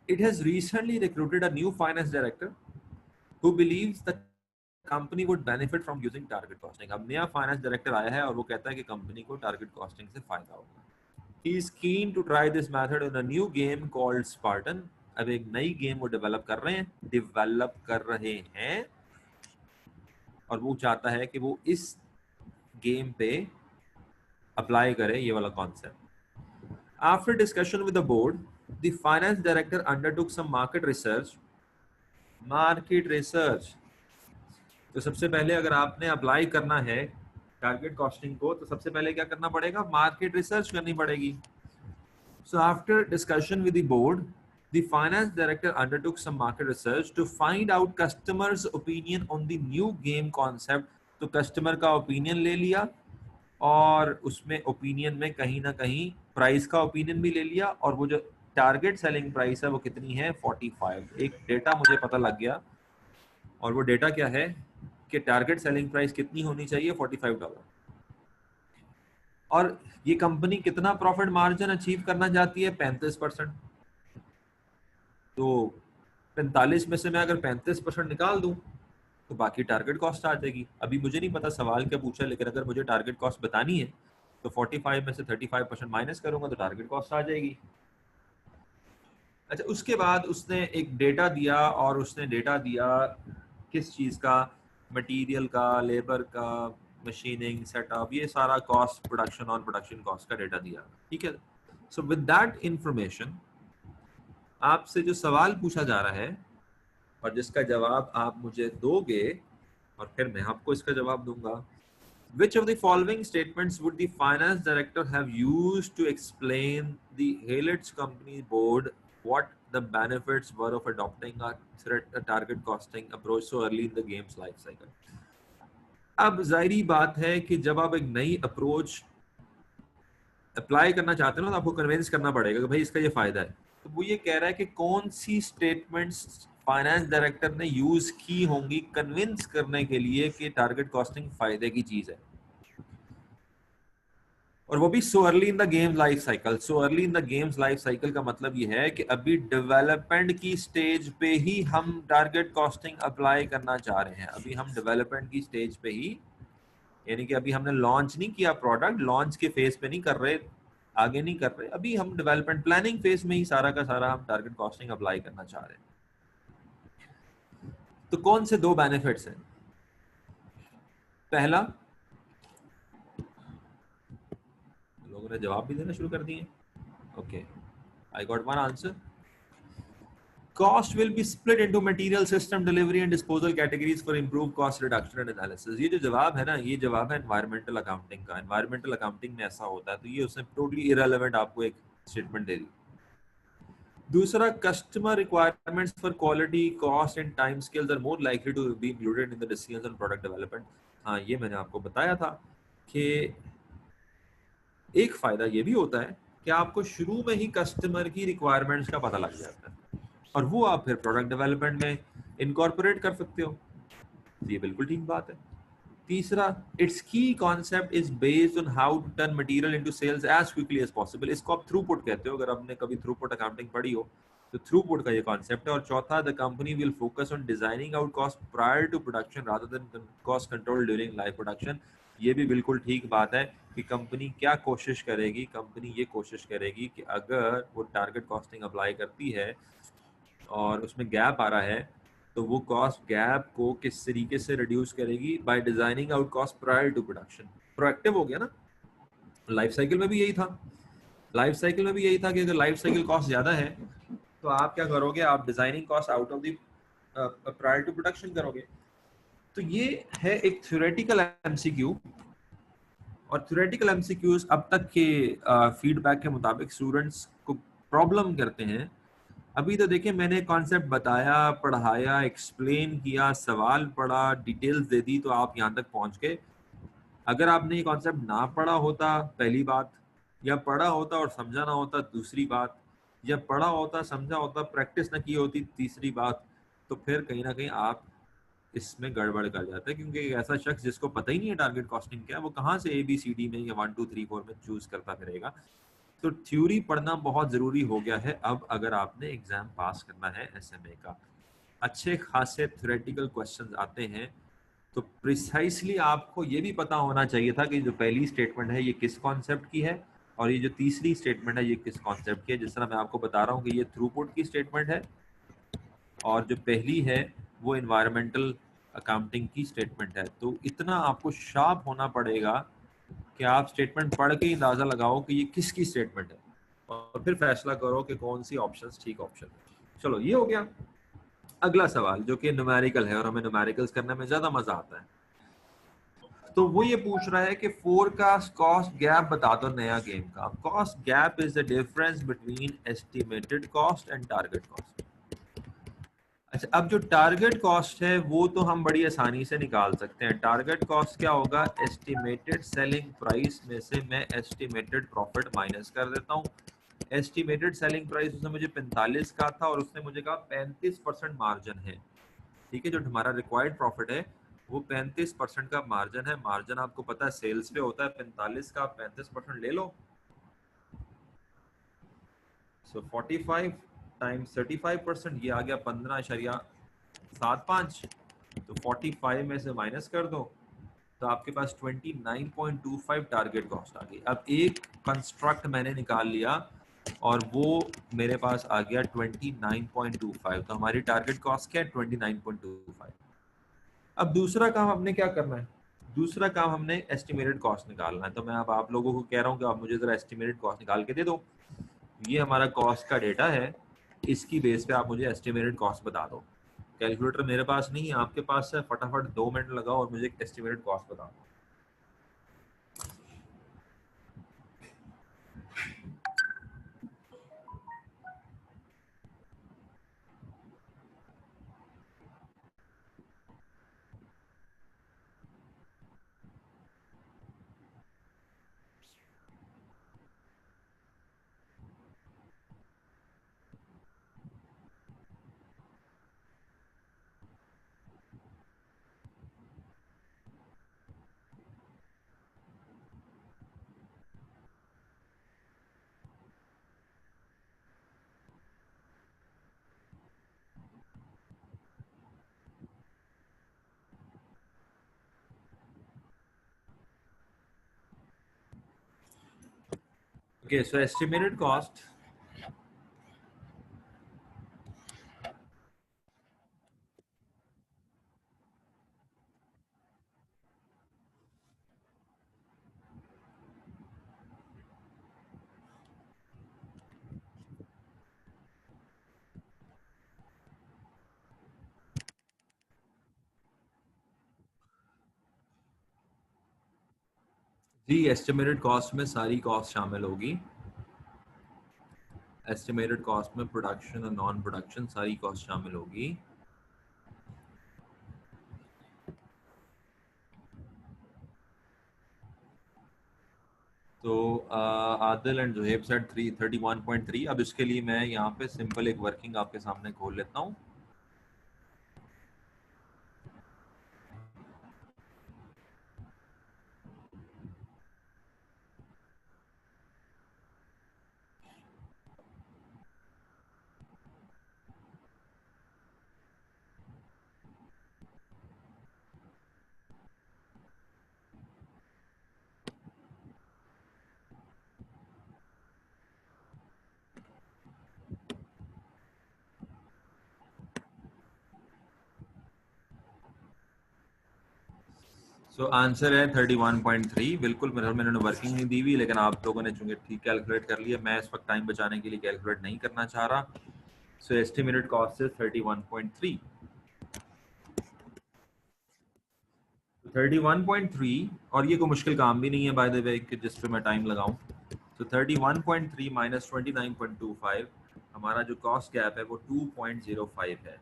It has recently recruited a new finance director who believes that company would benefit from using target costing. अब नया फाइनेंस डायरेक्टर आया है और वो कहता है कि कंपनी को टारगेट कॉस्टिंग से फायदा होगा. He is keen to try this method in a new game called Spartan. अब एक नई गेम वो डेवलप कर रहे हैं और वो चाहता है कि वो इस गेम पे अप्लाई करे ये वाला concept. After discussion with the board, the finance director undertook some market research. तो सबसे पहले अगर आपने अप्लाई करना है टारगेट कॉस्टिंग को तो सबसे पहले क्या करना पड़ेगा? मार्केट रिसर्च करनी पड़ेगी. So after discussion with the board, the finance director undertook some market research to find out customers opinion on the new game concept. तो कस्टमर का ओपिनियन ले लिया और उसमें ओपिनियन में कहीं ना कहीं प्राइस का ओपिनियन भी ले लिया और वो जो टारगेट सेलिंग प्राइस है वो कितनी है? 45. एक डेटा मुझे पता लग गया और वो डेटा क्या है कि टारगेट सेलिंग प्राइस कितनी होनी चाहिए? $45. और ये कंपनी कितना प्रॉफिट मार्जिन अचीव करना चाहती है? 35%. तो 45 में से मैं अगर 35% निकाल दूं तो बाकी टारगेट कॉस्ट आ जाएगी. अभी मुझे नहीं पता सवाल क्या पूछा, लेकिन अगर मुझे टारगेट कॉस्ट बतानी है तो 45 में से 35% माइनस करूंगा तो टारगेट कॉस्ट आ जाएगी. अच्छा, उसके बाद उसने एक डेटा दिया और उसने डेटा दिया किस चीज़ का? मटेरियल का, लेबर का, मशीनिंग, सेटअप, ये सारा कॉस्ट, प्रोडक्शन और प्रोडक्शन कॉस्ट का डेटा दिया, ठीक है। सो विद दैट इंफॉर्मेशन आपसे जो सवाल पूछा जा रहा है और जिसका जवाब आप मुझे दोगे और फिर मैं आपको इसका जवाब दूंगा, which of the following statements would the finance director have used to explain the Helix company board what the benefits were of adopting a target costing approach so early in the game's life cycle? अब जाहिर बात है कि जब आप एक नई approach apply करना चाहते हो ना, तो आपको कन्विंस करना पड़ेगा कि भाई इसका ये फायदा है। तो वो ये कह रहा है कि कौन सी स्टेटमेंट्स फाइनेंस डायरेक्टर ने यूज की होंगी कन्विंस करने के लिए कि टारगेट कॉस्टिंग फायदे की चीज है, और वो भी so early in the game life cycle. So early in the games life cycle का मतलब ये है कि अभी डेवलपमेंट की स्टेज पे ही हम टारगेट कॉस्टिंग अप्लाई करना चाह रहे हैं। अभी हम डेवलपमेंट की स्टेज पे ही, यानी कि अभी हमने लॉन्च नहीं किया प्रोडक्ट, लॉन्च के फेज पे नहीं कर रहे, आगे नहीं कर रहे, अभी हम डेवलपमेंट प्लानिंग फेज में ही सारा का सारा हम टारगेट कॉस्टिंग अप्लाई करना चाह रहे हैं। तो कौन से दो बेनिफिट्स हैं? पहला, लोगों ने जवाब भी देना शुरू कर दिए। Okay, I got one answer. Cost will be split into material, system, delivery and disposal categories for improved cost reduction and analysis. ये जो जवाब है ना, ये जवाब है environmental accounting का। environmental accounting में ऐसा होता है, तो ये उसने totally irrelevant आपको एक statement दे दी। दूसरा, customer requirements for quality, cost and time scales are more likely to be included in the decisions on product development. हाँ, ये मैंने आपको बताया था कि एक फायदा ये भी होता है कि आपको शुरू में ही कस्टमर की रिक्वायरमेंट्स का पता लग जाता है और वो आप फिर प्रोडक्ट डेवलपमेंट में इनकॉर्पोरेट कर सकते हो। ये बिल्कुल ठीक बात है। तीसरा, it's key concept is based on how to turn material into sales as quickly as possible. इसको आप थ्रूपुट कहते हो, अगर आपने कभी थ्रूपुट अकाउंटिंग पढ़ी हो तो थ्रूपुट का ये कॉन्सेप्ट है। और चौथा, the company will focus on designing out cost prior to production rather than cost control during live production. ये भी बिल्कुल ठीक बात है कि कंपनी क्या कोशिश करेगी, कंपनी ये कोशिश करेगी कि अगर वो टारगेट कॉस्टिंग अप्लाई करती है और उसमें गैप आ रहा है तो वो कॉस्ट गैप को किस तरीके से रिड्यूस करेगी, by designing out cost prior to production. Proactive हो गया ना। लाइफ साइकिल में भी यही था, लाइफ साइकिल में भी यही था कि अगर लाइफ साइकिल कॉस्ट ज्यादा है तो आप क्या करोगे, आप designing cost out of the prior to production करोगे। तो ये है एक थ्योरेटिकल एमसीक्यू, और थ्योरेटिकल एमसीक्यूज अब तक के फीडबैक के मुताबिक स्टूडेंट्स को प्रॉब्लम करते हैं। अभी तो देखिए, मैंने कॉन्सेप्ट बताया, पढ़ाया, एक्सप्लेन किया, सवाल पढ़ा, डिटेल्स दे दी, तो आप यहाँ तक पहुँच गए। अगर आपने ये कॉन्सेप्ट ना पढ़ा होता, पहली बात, या पढ़ा होता और समझा ना होता, दूसरी बात, या पढ़ा होता समझा होता प्रैक्टिस ना की होती, तीसरी बात, तो फिर कहीं ना कहीं आप इसमें गड़बड़ कर जाता है। क्योंकि एक ऐसा शख्स जिसको पता ही नहीं है टारगेट कॉस्टिंग क्या है, वो कहाँ से ABCD में या 1 2 3 4 में चूज करता फिरेगा। तो थ्योरी पढ़ना बहुत जरूरी हो गया है अब, अगर आपने एग्जाम पास करना है SMA का। अच्छे खासे थ्योरेटिकल क्वेश्चंस आते हैं, तो प्रिसाइसली आपको ये भी पता होना चाहिए था कि जो पहली स्टेटमेंट है ये किस कॉन्सेप्ट की है और ये जो तीसरी स्टेटमेंट है ये किस कॉन्सेप्ट की है। जिस तरह मैं आपको बता रहा हूँ कि ये थ्रूपुट की स्टेटमेंट है और जो पहली है वो एनवायरमेंटल अकाउंटिंग की स्टेटमेंट है। तो इतना आपको शार्प होना पड़ेगा कि आप स्टेटमेंट पढ़ के अंदाजा लगाओ कि ये किसकी स्टेटमेंट है और फिर फैसला करो कि कौन सी ऑप्शन ठीक ऑप्शन है। चलो, ये हो गया। अगला सवाल जो कि न्यूमेरिकल है और हमें न्यूमेरिकल्स करने में ज्यादा मजा आता है। तो वो ये पूछ रहा है कि फोरकास्ट कॉस्ट गैप बता दो नया गेम का। Cost gap is the difference between estimated cost and target cost. अच्छा, अब जो टारगेट कॉस्ट है वो तो हम बड़ी आसानी से निकाल सकते हैं। टारगेट कॉस्ट क्या होगा, एस्टिमेटेड सेलिंग प्राइस में से मैं एस्टिमेटेड प्रॉफिट माइनस कर देता हूँ। एस्टिमेटेड सेलिंग प्राइस उसने मुझे 45 का था और उसने मुझे कहा 35% मार्जिन है। ठीक है, जो हमारा रिक्वायर्ड प्रॉफिट है वो 35% का मार्जिन है। मार्जिन आपको पता है सेल्स पे होता है 45 का, 35% ले लो। सो 45 टाइम्स 35%, ये आ गया 15.75। तो 45 में से माइनस कर दो तो आपके पास 29.25 टारगेट कॉस्ट आ गई। अब एक कंस्ट्रक्ट मैंने निकाल लिया और वो मेरे पास आ गया 29.25। तो हमारी टारगेट कॉस्ट क्या है, 29.25। अब दूसरा काम हमने क्या करना है, दूसरा काम हमने एस्टिमेटेड कॉस्ट निकालना है। तो मैं अब आप लोगों को कह रहा हूँ कि आप मुझे जरा एस्टिमेटेड कॉस्ट निकाल के दे दो। ये हमारा कॉस्ट का डेटा है, इसकी बेस पे आप मुझे एस्टिमेटेड कॉस्ट बता दो। कैलकुलेटर मेरे पास नहीं है, आपके पास है, फटाफट 2 मिनट लगाओ और मुझे एस्टिमेटेड कॉस्ट बताओ। ओके, सो एस्टिमेटेड कॉस्ट जी, एस्टिमेटेड कॉस्ट में सारी कॉस्ट शामिल होगी। एस्टिमेटेड कॉस्ट में प्रोडक्शन और नॉन प्रोडक्शन सारी कॉस्ट शामिल होगी। तो आदिल एंड जुहेब सेट 31.3। अब इसके लिए मैं यहाँ पे सिंपल एक वर्किंग आपके सामने खोल लेता हूँ। सो आंसर है 31.3। बिल्कुल मैंने वर्किंग नहीं दी हुई, लेकिन आप लोगों ने चूंकि ठीक कैलकुलेट कर लिया, मैं इस वक्त टाइम बचाने के लिए कैलकुलेट नहीं करना चाह रहा। सो एस्टिमेटेड कॉस्ट इज 31.3। 31.3, और ये कोई मुश्किल काम भी नहीं है बाय द वे कि जिस पे मैं टाइम लगाऊं। तो 31.3 माइनस 29.25, हमारा जो कॉस्ट गैप है वो 2.05 है।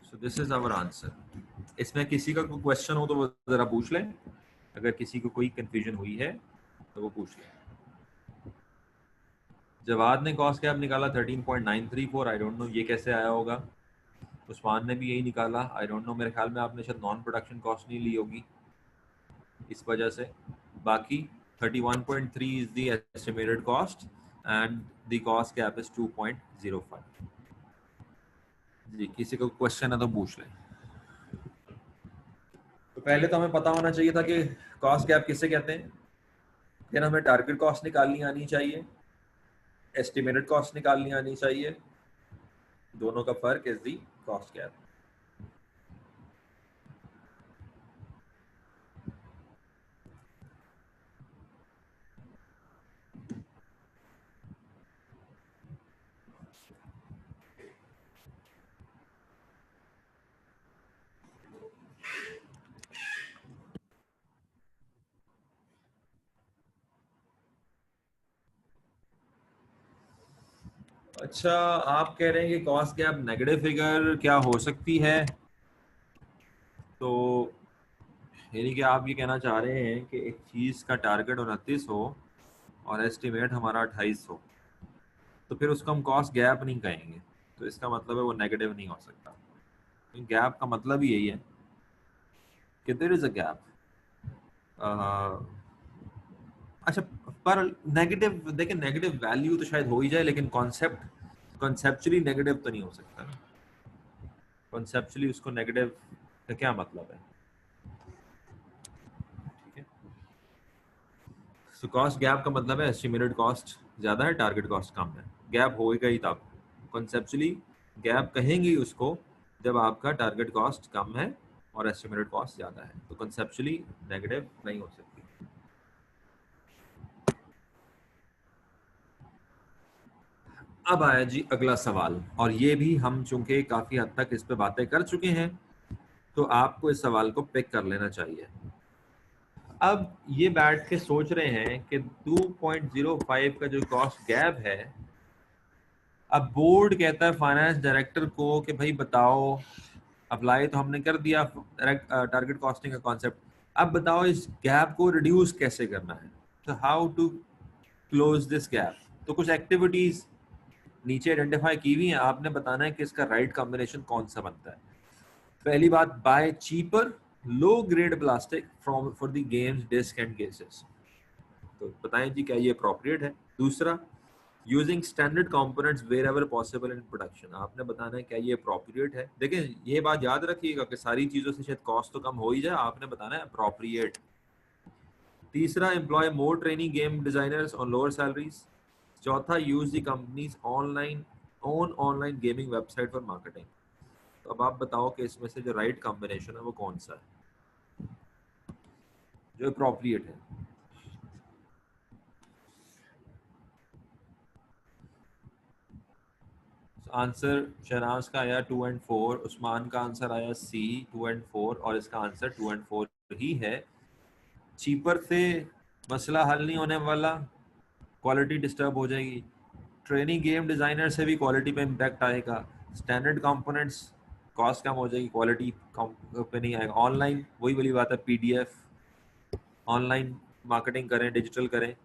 So this is our answer. इसमें किसी का कोई क्वेश्चन हो तो वो जरा पूछ लें, अगर किसी को कोई कंफ्यूजन हुई है तो वो पूछ लें। जवाद ने कॉस्ट गैप निकाला 13.934। आई डोंट नो ये कैसे आया होगा। उस्मान ने भी यही निकाला। आई डोंट नो, मेरे ख्याल में आपने शायद नॉन प्रोडक्शन कॉस्ट नहीं ली होगी इस वजह से। बाकी 31.3 is the estimated cost and the cost gap is 2.05। जी, किसी को क्वेश्चन है तो पूछ लें। तो पहले तो हमें पता होना चाहिए था कि कॉस्ट गैप किसे कहते हैं, फिर हमें टारगेट कॉस्ट निकालनी आनी चाहिए, एस्टिमेटेड कॉस्ट निकालनी आनी चाहिए। दोनों का फर्क इज दी कॉस्ट गैप। अच्छा, आप कह रहे हैं कि कॉस्ट गैप नेगेटिव फिगर क्या हो सकती है? तो यानी कि आप ये कहना चाह रहे हैं कि एक चीज़ का टारगेट 29 हो और एस्टिमेट हमारा 28 हो, तो फिर उसको हम कॉस्ट गैप नहीं कहेंगे। तो इसका मतलब है वो नेगेटिव नहीं हो सकता। गैप का मतलब ही यही है कि देयर इज अ गैप। अच्छा, पर नेगेटिव देखिए, नेगेटिव वैल्यू तो शायद हो ही जाए, लेकिन कॉन्सेप्चुअली नेगेटिव तो नहीं हो सकता ना। कॉन्सेप्चुअली उसको नेगेटिव का क्या मतलब है? ठीक है, सो कॉस्ट गैप का मतलब है एस्टिमेटेड कॉस्ट ज्यादा है, टारगेट कॉस्ट कम है। गैप होएगा ही तब कॉन्सेप्चुअली गैप कहेंगे उसको जब आपका टारगेट कॉस्ट कम है और एस्टिमेटेड कॉस्ट ज्यादा है, तो कंसेप्चुअली नेगेटिव नहीं हो सकती। अब आया जी अगला सवाल, और ये भी हम चूंकि काफी हद तक इस पे बातें कर चुके हैं, तो आपको इस सवाल को पिक कर लेना चाहिए। अब ये बैठ के सोच रहे हैं कि 2.05 का जो कॉस्ट गैप है, अब बोर्ड कहता है फाइनेंस डायरेक्टर को कि भाई बताओ, अप्लाई तो हमने कर दिया टारगेट कॉस्टिंग का कॉन्सेप्ट, अब बताओ इस गैप को रिड्यूस कैसे करना है, तो how to close this gap. तो कुछ एक्टिविटीज नीचे आइडेंटिफाई की हुई है, आपने बताना है कि इसका राइट कॉम्बिनेशन कौन सा बनता है। पहली बात, buy cheaper low grade plastic from for the games disc and cases, तो बताएं जी क्या ये अप्रोप्रिएट है। दूसरा, using standard components wherever possible in production, आपने बताना है क्या ये अप्रोप्रिएट है। देखिए ये बात याद रखिएगा कि सारी चीजों से शायद कॉस्ट तो कम हो ही जाए, आपने बताना है अप्रोप्रिएट। तीसरा, employ more training game designers on lower salaries. चौथा, use the company's online gaming website for marketing. तो अब आप बताओ कि इसमें से जो राइट कॉम्बिनेशन है वो कौन सा है जो अप्रोप्रिएट है। आंसर शहनाज का आया 2 एंड 4, उस्मान का आंसर आया सी 2 एंड 4, और इसका आंसर 2 एंड 4 ही है। चीपर से मसला हल नहीं होने वाला, क्वालिटी डिस्टर्ब हो जाएगी। ट्रेनिंग गेम डिजाइनर से भी क्वालिटी पे इम्पैक्ट आएगा। स्टैंडर्ड कंपोनेंट्स, कॉस्ट कम हो जाएगी, क्वालिटी पे नहीं आएगा। ऑनलाइन वही वाली बात है, पीडीएफ ऑनलाइन मार्केटिंग करें, डिजिटल करें।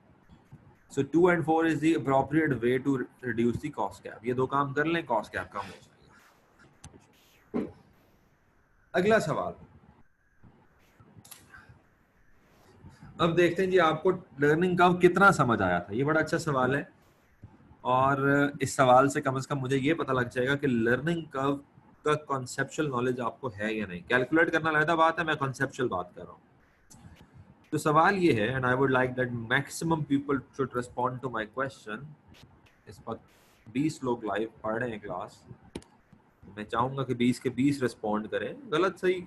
So 2 and 4 is the appropriate way to reduce the cost gap. ये दो काम कर लें, कॉस्ट गैप कम हो जाएगा। अगला सवाल, अब देखते हैं जी आपको लर्निंग कर्व कितना समझ आया था। ये बड़ा अच्छा सवाल है, और इस सवाल से कम मुझे ये पता लग जाएगा कि लर्निंग कर्व का कॉन्सेप्चुअल नॉलेज आपको है या नहीं। कैलकुलेट करना अलग बात है, मैं कॉन्सेप्चुअल बात कर रहा हूँ। तो सवाल ये है, and I would like that maximum people should respond to my question. इस वक्त 20 लोग लाइव पढ़ रहे हैं क्लास, मैं चाहूंगा कि 20 के 20 रिस्पॉन्ड करें। गलत सही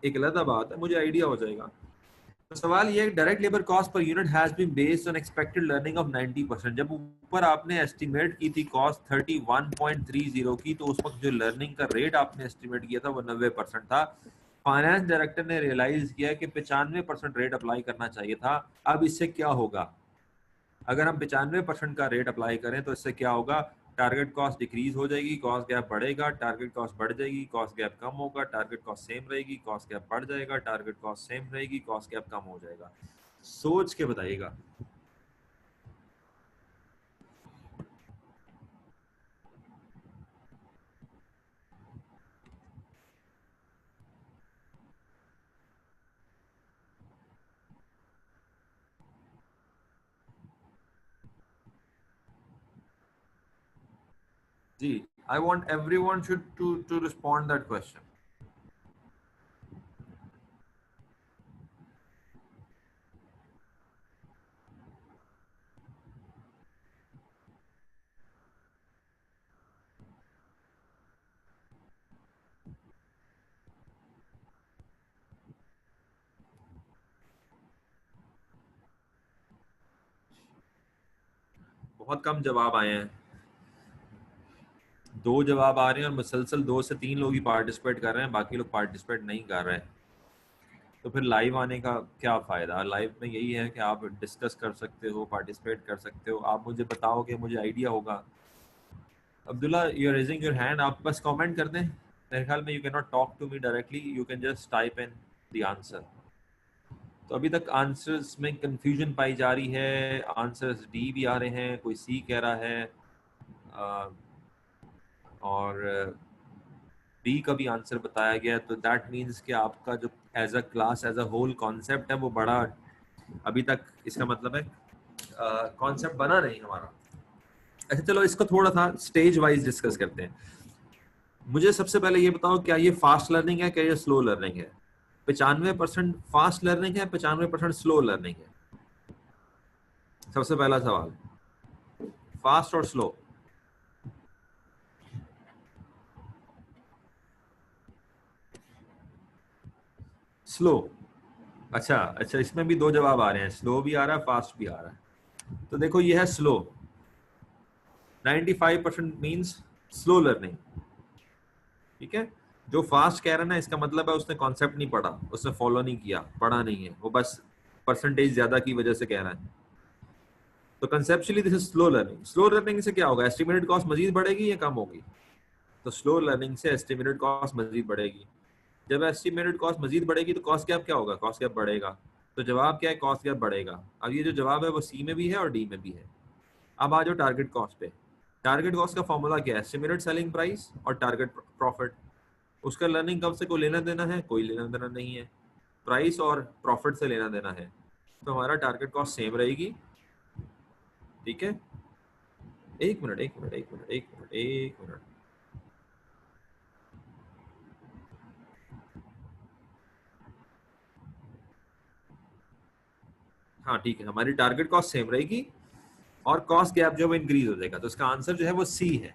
एक अलग बात है, मुझे आइडिया हो जाएगा। तो सवाल ये है, direct labour cost per unit has been based on expected learning of 90%। जब ऊपर आपने एस्टिमेट की थी कॉस्ट 31.30 की, तो उस वक्त जो लर्निंग का रेट आपने एस्टिमेट किया था वो 90% था। फाइनेंस डायरेक्टर ने रियलाइज किया कि 95% रेट अप्लाई करना चाहिए था। अब इससे क्या होगा, अगर हम 95% का रेट अप्लाई करें तो इससे क्या होगा, टारगेट कॉस्ट डिक्रीज हो जाएगी, कॉस्ट गैप बढ़ेगा, टारगेट कॉस्ट बढ़ जाएगी, कॉस्ट गैप कम होगा, टारगेट कॉस्ट सेम रहेगी, कॉस्ट गैप बढ़ जाएगा, टारगेट कॉस्ट सेम रहेगी, कॉस्ट गैप कम हो जाएगा। सोच के बताइएगा। जी, I want everyone should to respond that question. बहुत कम जवाब आए हैं, 2 जवाब आ रहे हैं, और मुसलसल 2 से 3 लोग ही पार्टिसिपेट कर रहे हैं, बाकी लोग पार्टिसिपेट नहीं कर रहे हैं। तो फिर लाइव आने का क्या फ़ायदा। लाइव में यही है कि आप डिस्कस कर सकते हो, पार्टिसिपेट कर सकते हो, आप मुझे बताओगे, मुझे आइडिया होगा। Abdullah, you are raising your hand, आप बस कमेंट कर दें। मेरे ख्याल में you can not talk to me directly, you can just type in the answer. तो अभी तक आंसर्स में कंफ्यूजन पाई जा रही है, आंसर्स डी भी आ रहे हैं, कोई सी कह रहा है, और बी का भी आंसर बताया गया। तो दैट मीन्स कि आपका जो as a class as a whole concept है वो बड़ा अभी तक, इसका मतलब है कॉन्सेप्ट बना नहीं हमारा। अच्छा चलो इसको थोड़ा सा स्टेज वाइज डिस्कस करते हैं। मुझे सबसे पहले ये बताओ, क्या ये फास्ट लर्निंग है, क्या ये स्लो लर्निंग है। 95% फास्ट लर्निंग है, 95% स्लो लर्निंग है। सबसे पहला सवाल, फास्ट और स्लो। स्लो। अच्छा अच्छा, इसमें भी दो जवाब आ रहे हैं, स्लो भी आ रहा है, फास्ट भी आ रहा है। तो देखो ये है स्लो, 95% मींस स्लो लर्निंग, ठीक है। जो फास्ट कह रहा है ना, इसका मतलब है उसने कॉन्सेप्ट नहीं पढ़ा, उसने फॉलो नहीं किया, पढ़ा नहीं है, वो बस परसेंटेज ज्यादा की वजह से कह रहा है। तो conceptually this is slow learning. Slow learning से क्या होगा, एस्टिमेटेड कॉस्ट मजीद बढ़ेगी या कम होगी? तो स्लो लर्निंग से एस्टिमेटेड कॉस्ट मजीद बढ़ेगी। जब एस्टिमेटेड कॉस्ट मजीद बढ़ेगी तो कॉस्ट गैप क्या होगा, कॉस्ट गैप बढ़ेगा। तो जवाब क्या है, कॉस्ट गैप बढ़ेगा। अब ये जो जवाब है वो सी में भी है और डी में भी है। अब आ जाओ टारगेट कॉस्ट पे। टारगेट कॉस्ट का फॉर्मूला क्या है, एस्टिमेटेड सेलिंग प्राइस और टारगेट प्रॉफिट। उसका लर्निंग कब से कोई लेना देना है, कोई लेना देना नहीं है, प्राइस और प्रॉफिट से लेना देना है। तो हमारा टारगेट कॉस्ट सेम रहेगी, ठीक है। एक मिनट एक मिनट एक मिनट एक मिनट एक मिनट, हाँ ठीक है, हमारी टारगेट कॉस्ट सेम रहेगी और कॉस्ट गैप जो है वो इंक्रीज हो जाएगा। तो इसका आंसर जो है वो सी है।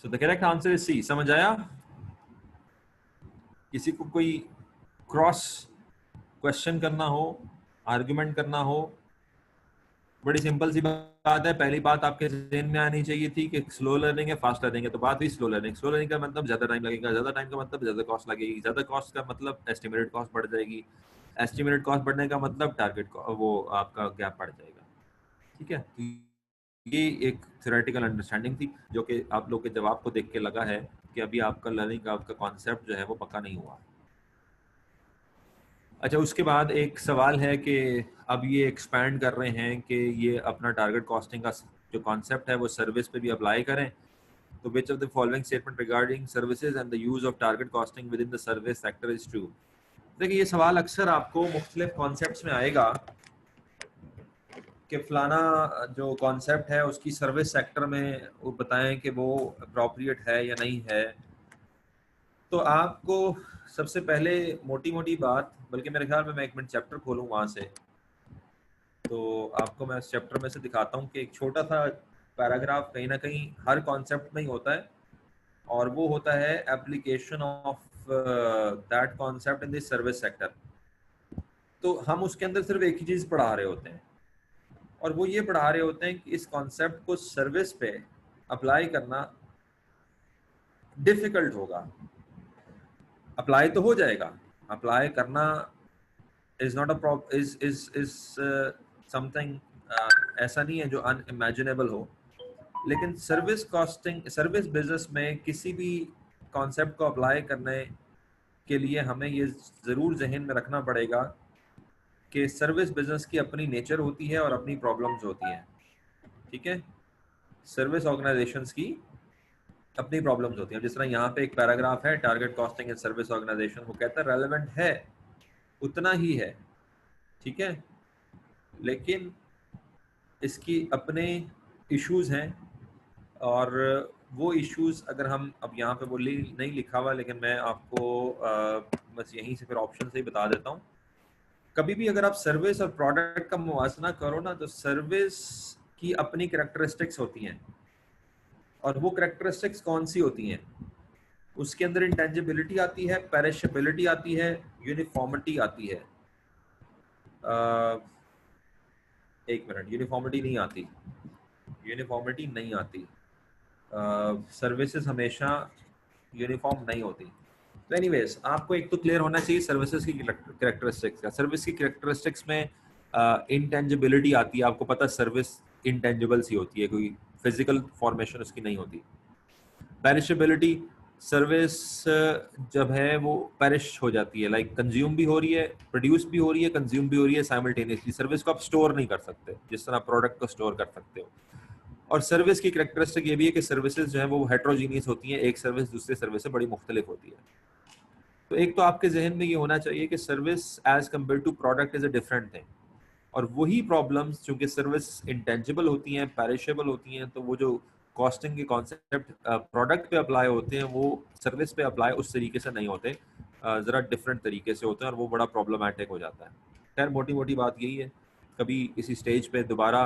So the correct answer is C. समझ आया? किसी को कोई क्रॉस क्वेश्चन करना हो, आर्गुमेंट करना हो, बड़ी सिंपल सी बात है। पहली बात आपके जहन में आनी चाहिए थी कि स्लो लर्निंग है फास्ट लर्निंग है, तो बात हुई स्लो लर्निंग। स्लो लर्निंग का मतलब ज्यादा टाइम लगेगा, ज्यादा टाइम का मतलब ज्यादा कॉस्ट लगेगी, ज्यादा कॉस्ट का मतलब एस्टिमेटेड कॉस्ट बढ़ जाएगी, एस्टिमेटेड कॉस्ट बढ़ने का मतलब टारगेट वो आपका गैप बढ़ जाएगा, ठीक है। तो ये एक थ्योरेटिकल अंडरस्टैंडिंग थी जो कि आप लोग के जवाब को देख के लगा है कि अभी आपका लर्निंग का आपका कॉन्सेप्ट जो है वो पक्का नहीं हुआ। अच्छा, उसके बाद एक सवाल है कि अब ये एक्सपैंड कर रहे हैं कि ये अपना टारगेट कॉस्टिंग का जो कॉन्सेप्ट है वो सर्विस पे भी अप्लाई करें। तो which of the following statement regarding services and the use of target costing with in the service sector is true. देखिए ये सवाल अक्सर आपको मुख्तलिफ कॉन्सेप्ट्स में आएगा कि फलाना जो कॉन्सेप्ट है उसकी सर्विस सेक्टर में वो बताएं कि वो अप्रोप्रिएट है या नहीं है। तो आपको सबसे पहले मोटी मोटी बात, बल्कि मेरे ख्याल में मैं एक मिनट चैप्टर खोलूँ वहाँ से, तो आपको मैं इस चैप्टर में से दिखाता हूँ कि एक छोटा सा पैराग्राफ कहीं ना कहीं हर कॉन्सेप्ट में ही होता है, और वो होता है application of that concept in this service sector. तो हम उसके अंदर सिर्फ एक ही चीज़ पढ़ा रहे होते हैं, और वो ये पढ़ा रहे होते हैं कि इस कॉन्सेप्ट को सर्विस पे अप्लाई करना डिफिकल्ट होगा। अप्लाई तो हो जाएगा, अप्लाई करना is not a is something ऐसा नहीं है जो अनइमेजिनेबल हो। लेकिन सर्विस कॉस्टिंग, सर्विस बिजनेस में किसी भी कॉन्सेप्ट को अप्लाई करने के लिए हमें ये ज़रूर जहन में रखना पड़ेगा कि सर्विस बिजनेस की अपनी नेचर होती है और अपनी प्रॉब्लम्स होती हैं, ठीक है। सर्विस ऑर्गेनाइजेशंस की अपनी प्रॉब्लम्स होती हैं। जिस तरह यहाँ पे एक पैराग्राफ है, target costing in service organisation, वो कहता है रेलेवेंट है, उतना ही है, ठीक है, लेकिन इसकी अपने इश्यूज हैं। और वो इश्यूज अगर हम अब यहाँ पे वो नहीं लिखा हुआ, लेकिन मैं आपको बस यहीं से फिर ऑप्शन से ही बता देता हूँ। कभी भी अगर आप सर्विस और प्रोडक्ट का मुवाजना करो ना, तो सर्विस की अपनी कैरेक्टरिस्टिक्स होती हैं, और वो कैरेक्टरिस्टिक्स कौन सी होती हैं? उसके अंदर इंटेंजिबिलिटी आती है, पेरिशेबिलिटी आती है, यूनिफॉर्मिटी आती है। एक मिनट, यूनिफॉर्मिटी नहीं आती, यूनिफॉर्मिटी नहीं आती। सर्विसेज हमेशा यूनिफॉर्म नहीं होती। तो एनीवेज आपको एक तो क्लियर होना चाहिए सर्विसेज की कैरेक्टरिस्टिक्स का। सर्विस की कैरेक्टरिस्टिक्स में इंटेंजिबिलिटी आती है। आपको पता है सर्विस इंटेंजिबल सी होती है, कोई फिजिकल फॉर्मेशन उसकी नहीं होती। पेरिशेबिलिटी, सर्विस जब है वो पेरिश हो जाती है, लाइक कंज्यूम भी हो रही है, प्रोड्यूस भी हो रही है, कंज्यूम भी हो रही है साइमल्टेनियसली। सर्विस को आप स्टोर नहीं कर सकते जिस तरह प्रोडक्ट को स्टोर कर सकते हो। और सर्विस की कैरेक्टरिस्टिक ये भी है कि सर्विसेज जो है वो हेट्रोजीनियस होती हैं, एक सर्विस दूसरे सर्विस से बड़ी मुख्तलिफ होती है। तो एक तो आपके जहन में ये होना चाहिए कि service as compare to product is a different thing. और वही प्रॉब्लम्स चूंकि सर्विस इंटेंजिबल होती हैं, पेरिशेबल होती हैं, तो वो जो कॉस्टिंग के कॉन्सेप्ट प्रोडक्ट पे अप्लाई होते हैं वो सर्विस पे अप्लाई उस तरीके से नहीं होते, ज़रा डिफरेंट तरीके से होते हैं, और वो बड़ा प्रॉब्लमैटिक हो जाता है। खैर मोटी मोटी बात यही है। कभी इसी स्टेज पे दोबारा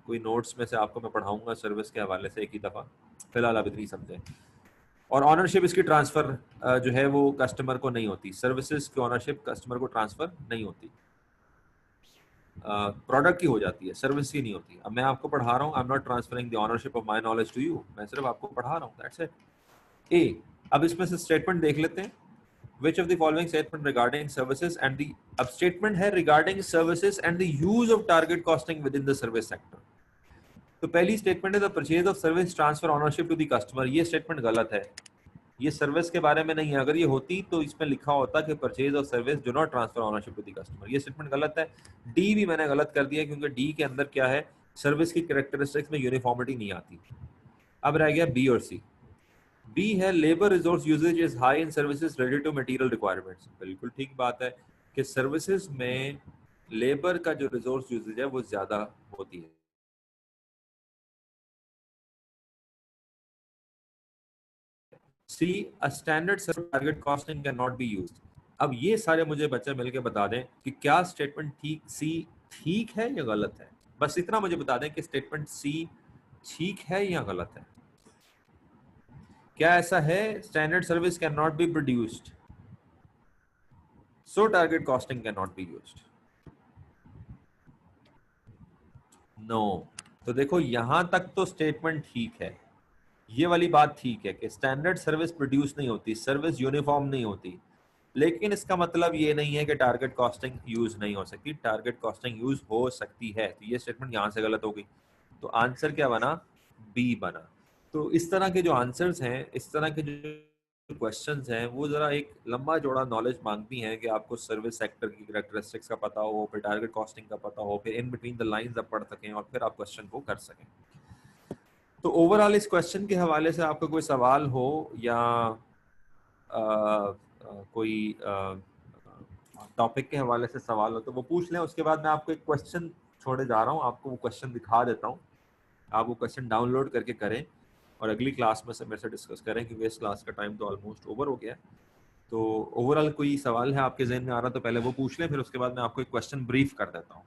कोई नोट्स में से आपको मैं पढ़ाऊंगा सर्विस के हवाले से एक ही दफ़ा, फिलहाल आप इतनी समझें। और ऑनरशिप इसकी ट्रांसफ़र जो है वो कस्टमर को नहीं होती, सर्विसेज की ऑनरशिप कस्टमर को ट्रांसफ़र नहीं होती, प्रोडक्ट की हो जाती है, सर्विस की नहीं होती। अब मैं आपको पढ़ा रहा हूँ, I am not transferring the ownership of my knowledge to you, मैं सिर्फ आपको पढ़ा रहा हूँ, दैट्स इट। ए, अब इसमें से स्टेटमेंट देख लेते हैं। Which of the following statement regarding services and the अब statement है regarding services and the use of target costing within the service sector। तो पहली स्टेटमेंट है the purchase of service transfer ownership to the customer. ये statement गलत है, ये service के बारे में नहीं है। अगर ये होती तो इसमें लिखा होता कि purchase of service do not transfer ownership to the customer. ये स्टेटमेंट गलत है। डी भी मैंने गलत कर दिया क्योंकि डी के अंदर क्या है, सर्विस की कैरेक्टरिस्टिक्स में यूनिफॉर्मिटी नहीं आती। अब रह गया बी और सी। बी है labour resource uses is high in services related to material requirements. बिल्कुल ठीक बात है कि सर्विसेज में लेबर का जो रिसोर्स यूजेज है वो ज्यादा होती है। See, a standard target costing can not be used. अब ये सारे मुझे बच्चे मिलके बता दें कि क्या स्टेटमेंट ठीक सी ठीक है या गलत है। बस इतना मुझे बता दें कि स्टेटमेंट सी ठीक है या गलत है। क्या ऐसा है standard service can not be produced, so target costing can not be used? No. तो देखो यहां तक तो स्टेटमेंट ठीक है, ये वाली बात ठीक है कि स्टैंडर्ड सर्विस प्रोड्यूस नहीं होती, सर्विस यूनिफॉर्म नहीं होती, लेकिन इसका मतलब ये नहीं है कि टारगेट कॉस्टिंग यूज नहीं हो सकती। टारगेट कॉस्टिंग यूज हो सकती है। तो ये स्टेटमेंट यहां से गलत हो गई। तो आंसर क्या बना? बी बना। तो इस तरह के जो आंसर्स हैं, इस तरह के जो क्वेश्चंस हैं, वो जरा एक लंबा चौड़ा नॉलेज मांगती हैं कि आपको सर्विस सेक्टर की कैरेक्टरिस्टिक्स का पता हो, फिर टारगेट कॉस्टिंग का पता हो, फिर इन बिटवीन द लाइंस आप पढ़ सकें और फिर आप क्वेश्चन को कर सकें। तो ओवरऑल इस क्वेश्चन के हवाले से आपका कोई सवाल हो या कोई टॉपिक के हवाले से सवाल हो तो वो पूछ लें। उसके बाद मैं आपको एक क्वेश्चन छोड़े जा रहा हूँ, आपको वो क्वेश्चन दिखा देता हूँ, आप वो क्वेश्चन डाउनलोड करके करें और अगली क्लास में से मेरे से डिस्कस करें क्योंकि इस क्लास का टाइम तो ऑलमोस्ट ओवर हो गया है। तो ओवरऑल कोई सवाल है आपके जहन में आ रहा तो पहले वो पूछ लें, फिर उसके बाद मैं आपको एक क्वेश्चन ब्रीफ कर देता हूँ।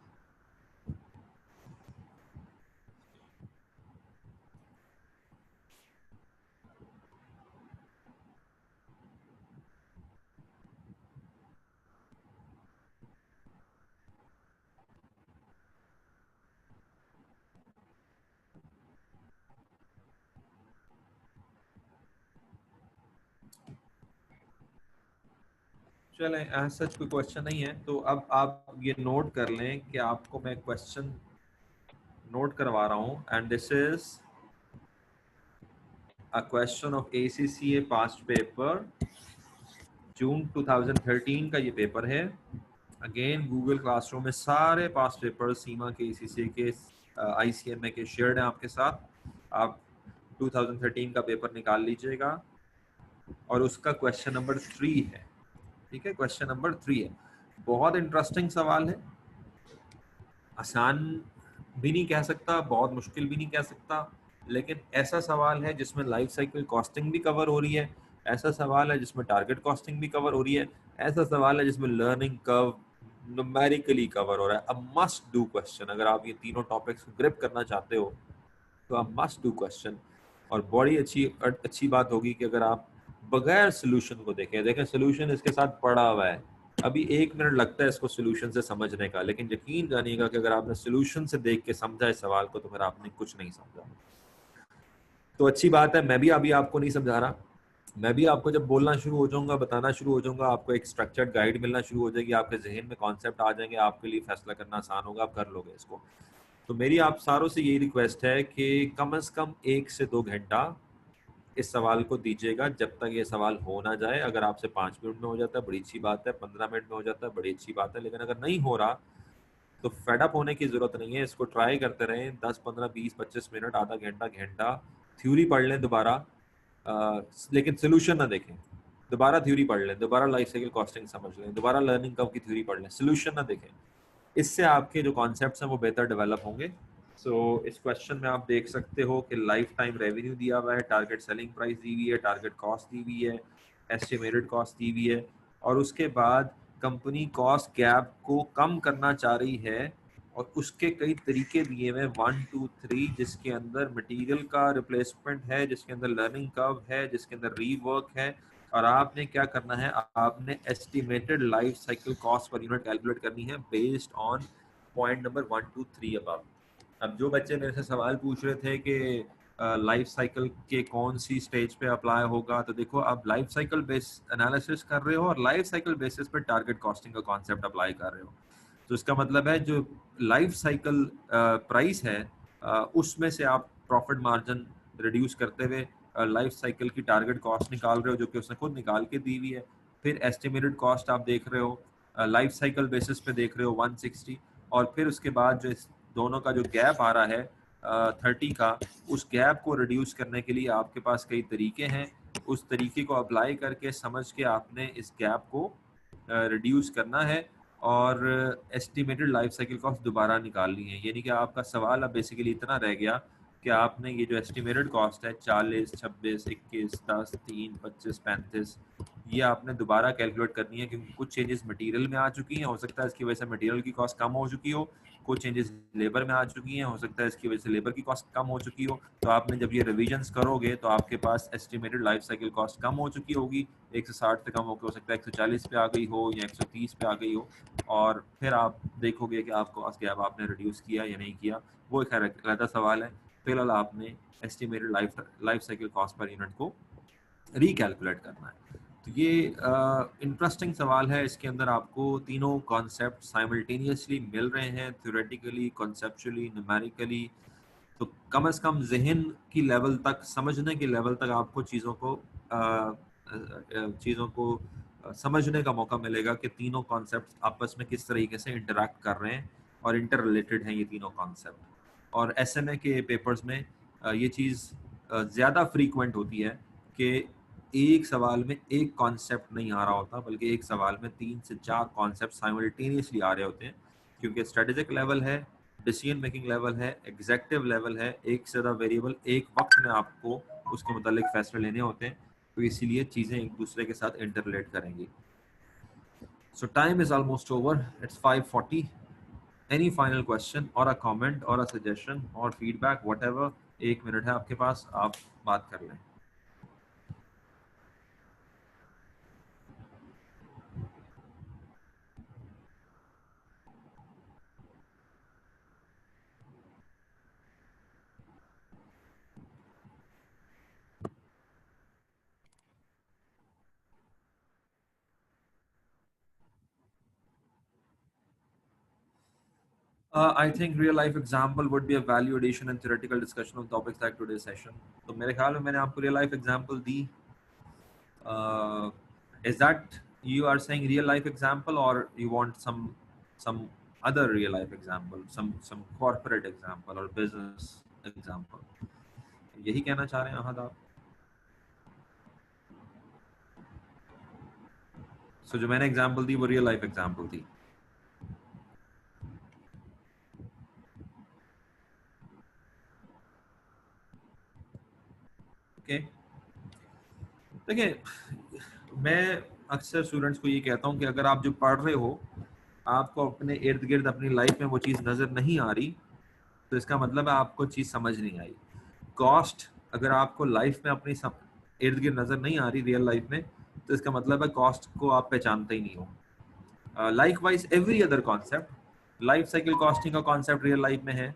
चलें, ऐसा कोई क्वेश्चन नहीं है तो अब आप ये नोट कर लें कि आपको मैं क्वेश्चन नोट करवा रहा हूँ। And this is a question of ACCA past paper, June 2013 का ये पेपर है। अगेन गूगल क्लासरूम में सारे पास्ट पेपर सीमा के, ACCA के, ICMA के शेयर्ड हैं आपके साथ। आप 2013 का पेपर निकाल लीजिएगा और उसका क्वेश्चन नंबर 3 है। ठीक है, क्वेश्चन नंबर 3 है। बहुत इंटरेस्टिंग सवाल है, आसान भी नहीं कह सकता, बहुत मुश्किल भी नहीं कह सकता, लेकिन ऐसा सवाल है जिसमें लाइफ साइकिल कॉस्टिंग भी कवर हो रही है, ऐसा सवाल है जिसमें टारगेट कॉस्टिंग भी कवर हो रही है, ऐसा सवाल है जिसमें लर्निंग कर्व न्यूमेरिकली कवर हो रहा है। अब मस्ट डू क्वेश्चन, अगर आप ये तीनों टॉपिक्स को ग्रिप करना चाहते हो तो आप मस्ट डू क्वेश्चन। और बड़ी अच्छी बात होगी कि अगर आप बगैर सोल्यूशन को देखें सोल्यूशन इसके साथ पड़ा हुआ है, अभी 1 मिनट लगता है इसको सोल्यूशन से समझने का, लेकिन यकीन जानिएगा कि अगर आपने सोल्यूशन से देख के समझा इस सवाल को तो फिर आपने कुछ नहीं समझा। तो अच्छी बात है, मैं भी अभी आपको नहीं समझा रहा, मैं भी आपको जब बोलना शुरू हो जाऊंगा, बताना शुरू हो जाऊंगा, आपको एक स्ट्रक्चर्ड गाइड मिलना शुरू हो जाएगी, आपके जहन में कॉन्सेप्ट आ जाएंगे, आपके लिए फैसला करना आसान होगा, आप कर लोगे इसको। तो मेरी आप सारों से यही रिक्वेस्ट है कि कम से कम 1 से 2 घंटा इस सवाल को दीजिएगा जब तक ये सवाल हो ना जाए। अगर आपसे 5 मिनट में हो जाता है बड़ी अच्छी बात है, 15 मिनट में हो जाता है बड़ी अच्छी बात है, लेकिन अगर नहीं हो रहा तो फेडअप होने की जरूरत नहीं है। इसको ट्राई करते रहें 10, 15, 20, 25 मिनट, आधा घंटा, घंटा थ्योरी पढ़ लें दोबारा, लेकिन सोल्यूशन ना देखें। दोबारा थ्योरी पढ़ लें, दोबारा लाइफ साइकिल कॉस्टिंग समझ लें, दोबारा लर्निंग कर्व की थ्योरी पढ़ लें, सोल्यूशन ना देखें। इससे आपके जो कॉन्सेप्ट्स हैं वो बेहतर डेवलप होंगे। सो इस क्वेश्चन में आप देख सकते हो कि लाइफ टाइम रेवेन्यू दिया हुआ है, टारगेट सेलिंग प्राइस दी हुई है, टारगेट कॉस्ट दी हुई है, एस्टिमेटेड कॉस्ट दी हुई है, और उसके बाद कंपनी कॉस्ट गैप को कम करना चाह रही है और उसके कई तरीके दिए हुए 1 2 3, जिसके अंदर मटेरियल का रिप्लेसमेंट है, जिसके अंदर लर्निंग कर्व है, जिसके अंदर रीवर्क है, और आपने क्या करना है, आपने estimated life cycle cost per unit calculate करनी है based on point number 1 2 3 above. अब जो बच्चे मेरे से सवाल पूछ रहे थे कि लाइफ साइकिल के कौन सी स्टेज पे अप्लाई होगा, तो देखो आप लाइफ साइकिल बेस एनालिसिस कर रहे हो और लाइफ साइकिल बेसिस पे टारगेट कॉस्टिंग का कॉन्सेप्ट अप्लाई कर रहे हो। तो इसका मतलब है जो लाइफ साइकिल प्राइस है उसमें से आप प्रॉफिट मार्जिन रिड्यूस करते हुए लाइफ साइकिल की टारगेट कॉस्ट निकाल रहे हो, जो कि उसने खुद निकाल के दी हुई है। फिर एस्टिमेटेड कॉस्ट आप देख रहे हो, लाइफ साइकिल बेसिस पे देख रहे हो 160, और फिर उसके बाद जो इस दोनों का जो गैप आ रहा है 30 का, उस गैप को रिड्यूस करने के लिए आपके पास कई तरीके हैं। उस तरीके को अप्लाई करके समझ के आपने इस गैप को रिड्यूस करना है और एस्टिमेटेड लाइफ साइकिल कॉस्ट दोबारा निकालनी है। यानी कि आपका सवाल अब बेसिकली इतना रह गया कि आपने ये जो एस्टिमेटेड कॉस्ट है 40, 26, 21, 10, 3, 25, 35, ये आपने दोबारा कैलकुलेट करनी है, क्योंकि कुछ चेंजेस मटेरियल में आ चुकी हैं, हो सकता है इसकी वजह से मटेरियल की कॉस्ट कम हो चुकी हो, कुछ चेंजेस लेबर में आ चुकी हैं, हो सकता है इसकी वजह से लेबर की कॉस्ट कम हो चुकी हो। तो आपने जब ये रिविजन्स करोगे तो आपके पास एस्टिमेटेड लाइफ साइकिल कॉस्ट कम हो चुकी होगी, 160 से कम होकर हो सकता है 140 पे आ गई हो या 130 पे आ गई हो, और फिर आप देखोगे कि आपको कॉस्ट गैप आपने रिड्यूस किया या नहीं किया, वो एक अलग सवाल है। फिलहाल आपने estimated life cycle cost per unit को रिकैलकुलेट करना है। तो ये इंटरेस्टिंग सवाल है। इसके अंदर आपको तीनों कॉन्सेप्ट साइमल्टेनियसली मिल रहे हैं, थ्योरेटिकली, कॉन्सेप्चुअली, न्यूमेरिकली। तो कम से कम जहन की लेवल तक, समझने की लेवल तक आपको चीज़ों को समझने का मौका मिलेगा कि तीनों कॉन्सेप्ट आपस में किस तरीके से इंटरेक्ट कर रहे हैं और इंटर रिलेटेड हैं ये तीनों कॉन्सेप्ट। और एसएमए के पेपर्स में ये चीज़ ज़्यादा फ्रीक्वेंट होती है कि एक सवाल में एक कॉन्सेप्ट नहीं आ रहा होता, बल्कि एक सवाल में 3 से 4 कॉन्सेप्ट साइमल्टेनियसली आ रहे होते हैं, क्योंकि स्ट्रेटेजिक लेवल है, डिसीजन मेकिंग लेवल है, एग्जेक्टिव लेवल है, एक से ज़्यादा वेरिएबल एक वक्त में आपको उसके मुतालिक फैसले लेने होते हैं, तो इसीलिए चीज़ें एक दूसरे के साथ इंटर रिलेट करेंगी। सो time is almost over, it's 5:40। Any final question और अ कमेंट और अ सजेशन और फीडबैक, व्हाटएवर, 1 मिनट है आपके पास, आप बात कर लें। I think real life example would be a value addition and theoretical discussion on topics like today's session. तो मेरे ख्याल में मैंने आपको real life example the. Is that you are saying real life example, or you want some other real life example, some corporate example or business example? यही कहना चाह रहे हैं अहद आप? So जो मैंने example दी वो real life example थी. Okay. देखिए, मैं अक्सर स्टूडेंट्स को ये कहता हूँ कि अगर आप जो पढ़ रहे हो आपको अपने इर्द गिर्द अपनी लाइफ में वो चीज़ नज़र नहीं आ रही, तो इसका मतलब है आपको चीज़ समझ नहीं आई। कॉस्ट अगर आपको लाइफ में अपनी इर्द गिर्द नज़र नहीं आ रही रियल लाइफ में, तो इसका मतलब है कॉस्ट को आप पहचानते ही नहीं हो। Likewise every other concept, life cycle costing का कॉन्सेप्ट रियल लाइफ में है,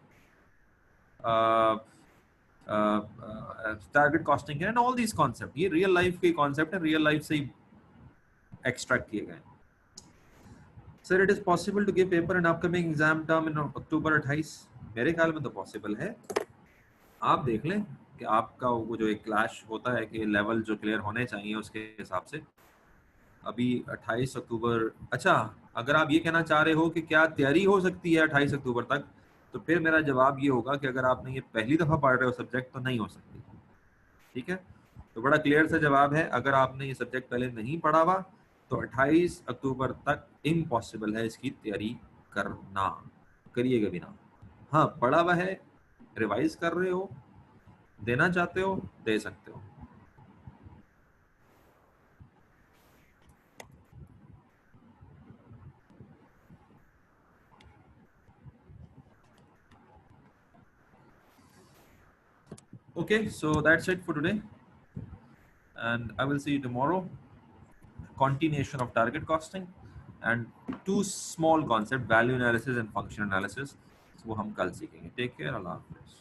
टारगेट कॉस्टिंग है, एंड ऑल दीज कॉन्सेप्ट ये रियल लाइफ के कॉन्सेप्ट है, रियल लाइफ से ही एक्सट्रैक्ट किए गए। Sir, it is possible to give paper and upcoming exam term in October 28? मेरे ख्याल में तो पॉसिबल है। आप देख लें कि आपका वो जो एक क्लैश होता है कि लेवल जो क्लियर होने चाहिए उसके हिसाब से। अभी 28 अक्टूबर, अच्छा, अगर आप ये कहना चाह रहे हो कि क्या तैयारी हो सकती है 28 अक्टूबर तक, तो फिर मेरा जवाब ये होगा कि अगर आपने ये पहली दफ़ा पढ़ रहे हो सब्जेक्ट तो नहीं हो सकती। ठीक है, तो बड़ा क्लियर सा जवाब है, अगर आपने ये सब्जेक्ट पहले नहीं पढ़ा हुआ तो 28 अक्टूबर तक इम्पॉसिबल है इसकी तैयारी करना, करिएगा भी ना। हाँ, पढ़ा हुआ है, रिवाइज कर रहे हो, देना चाहते हो, दे सकते हो। Okay, so that's it for today, and I will see you tomorrow. Continuation of target costing and two small concept, value analysis and function analysis. So वो हम कल सीखेंगे. Take care. Allah Hafiz.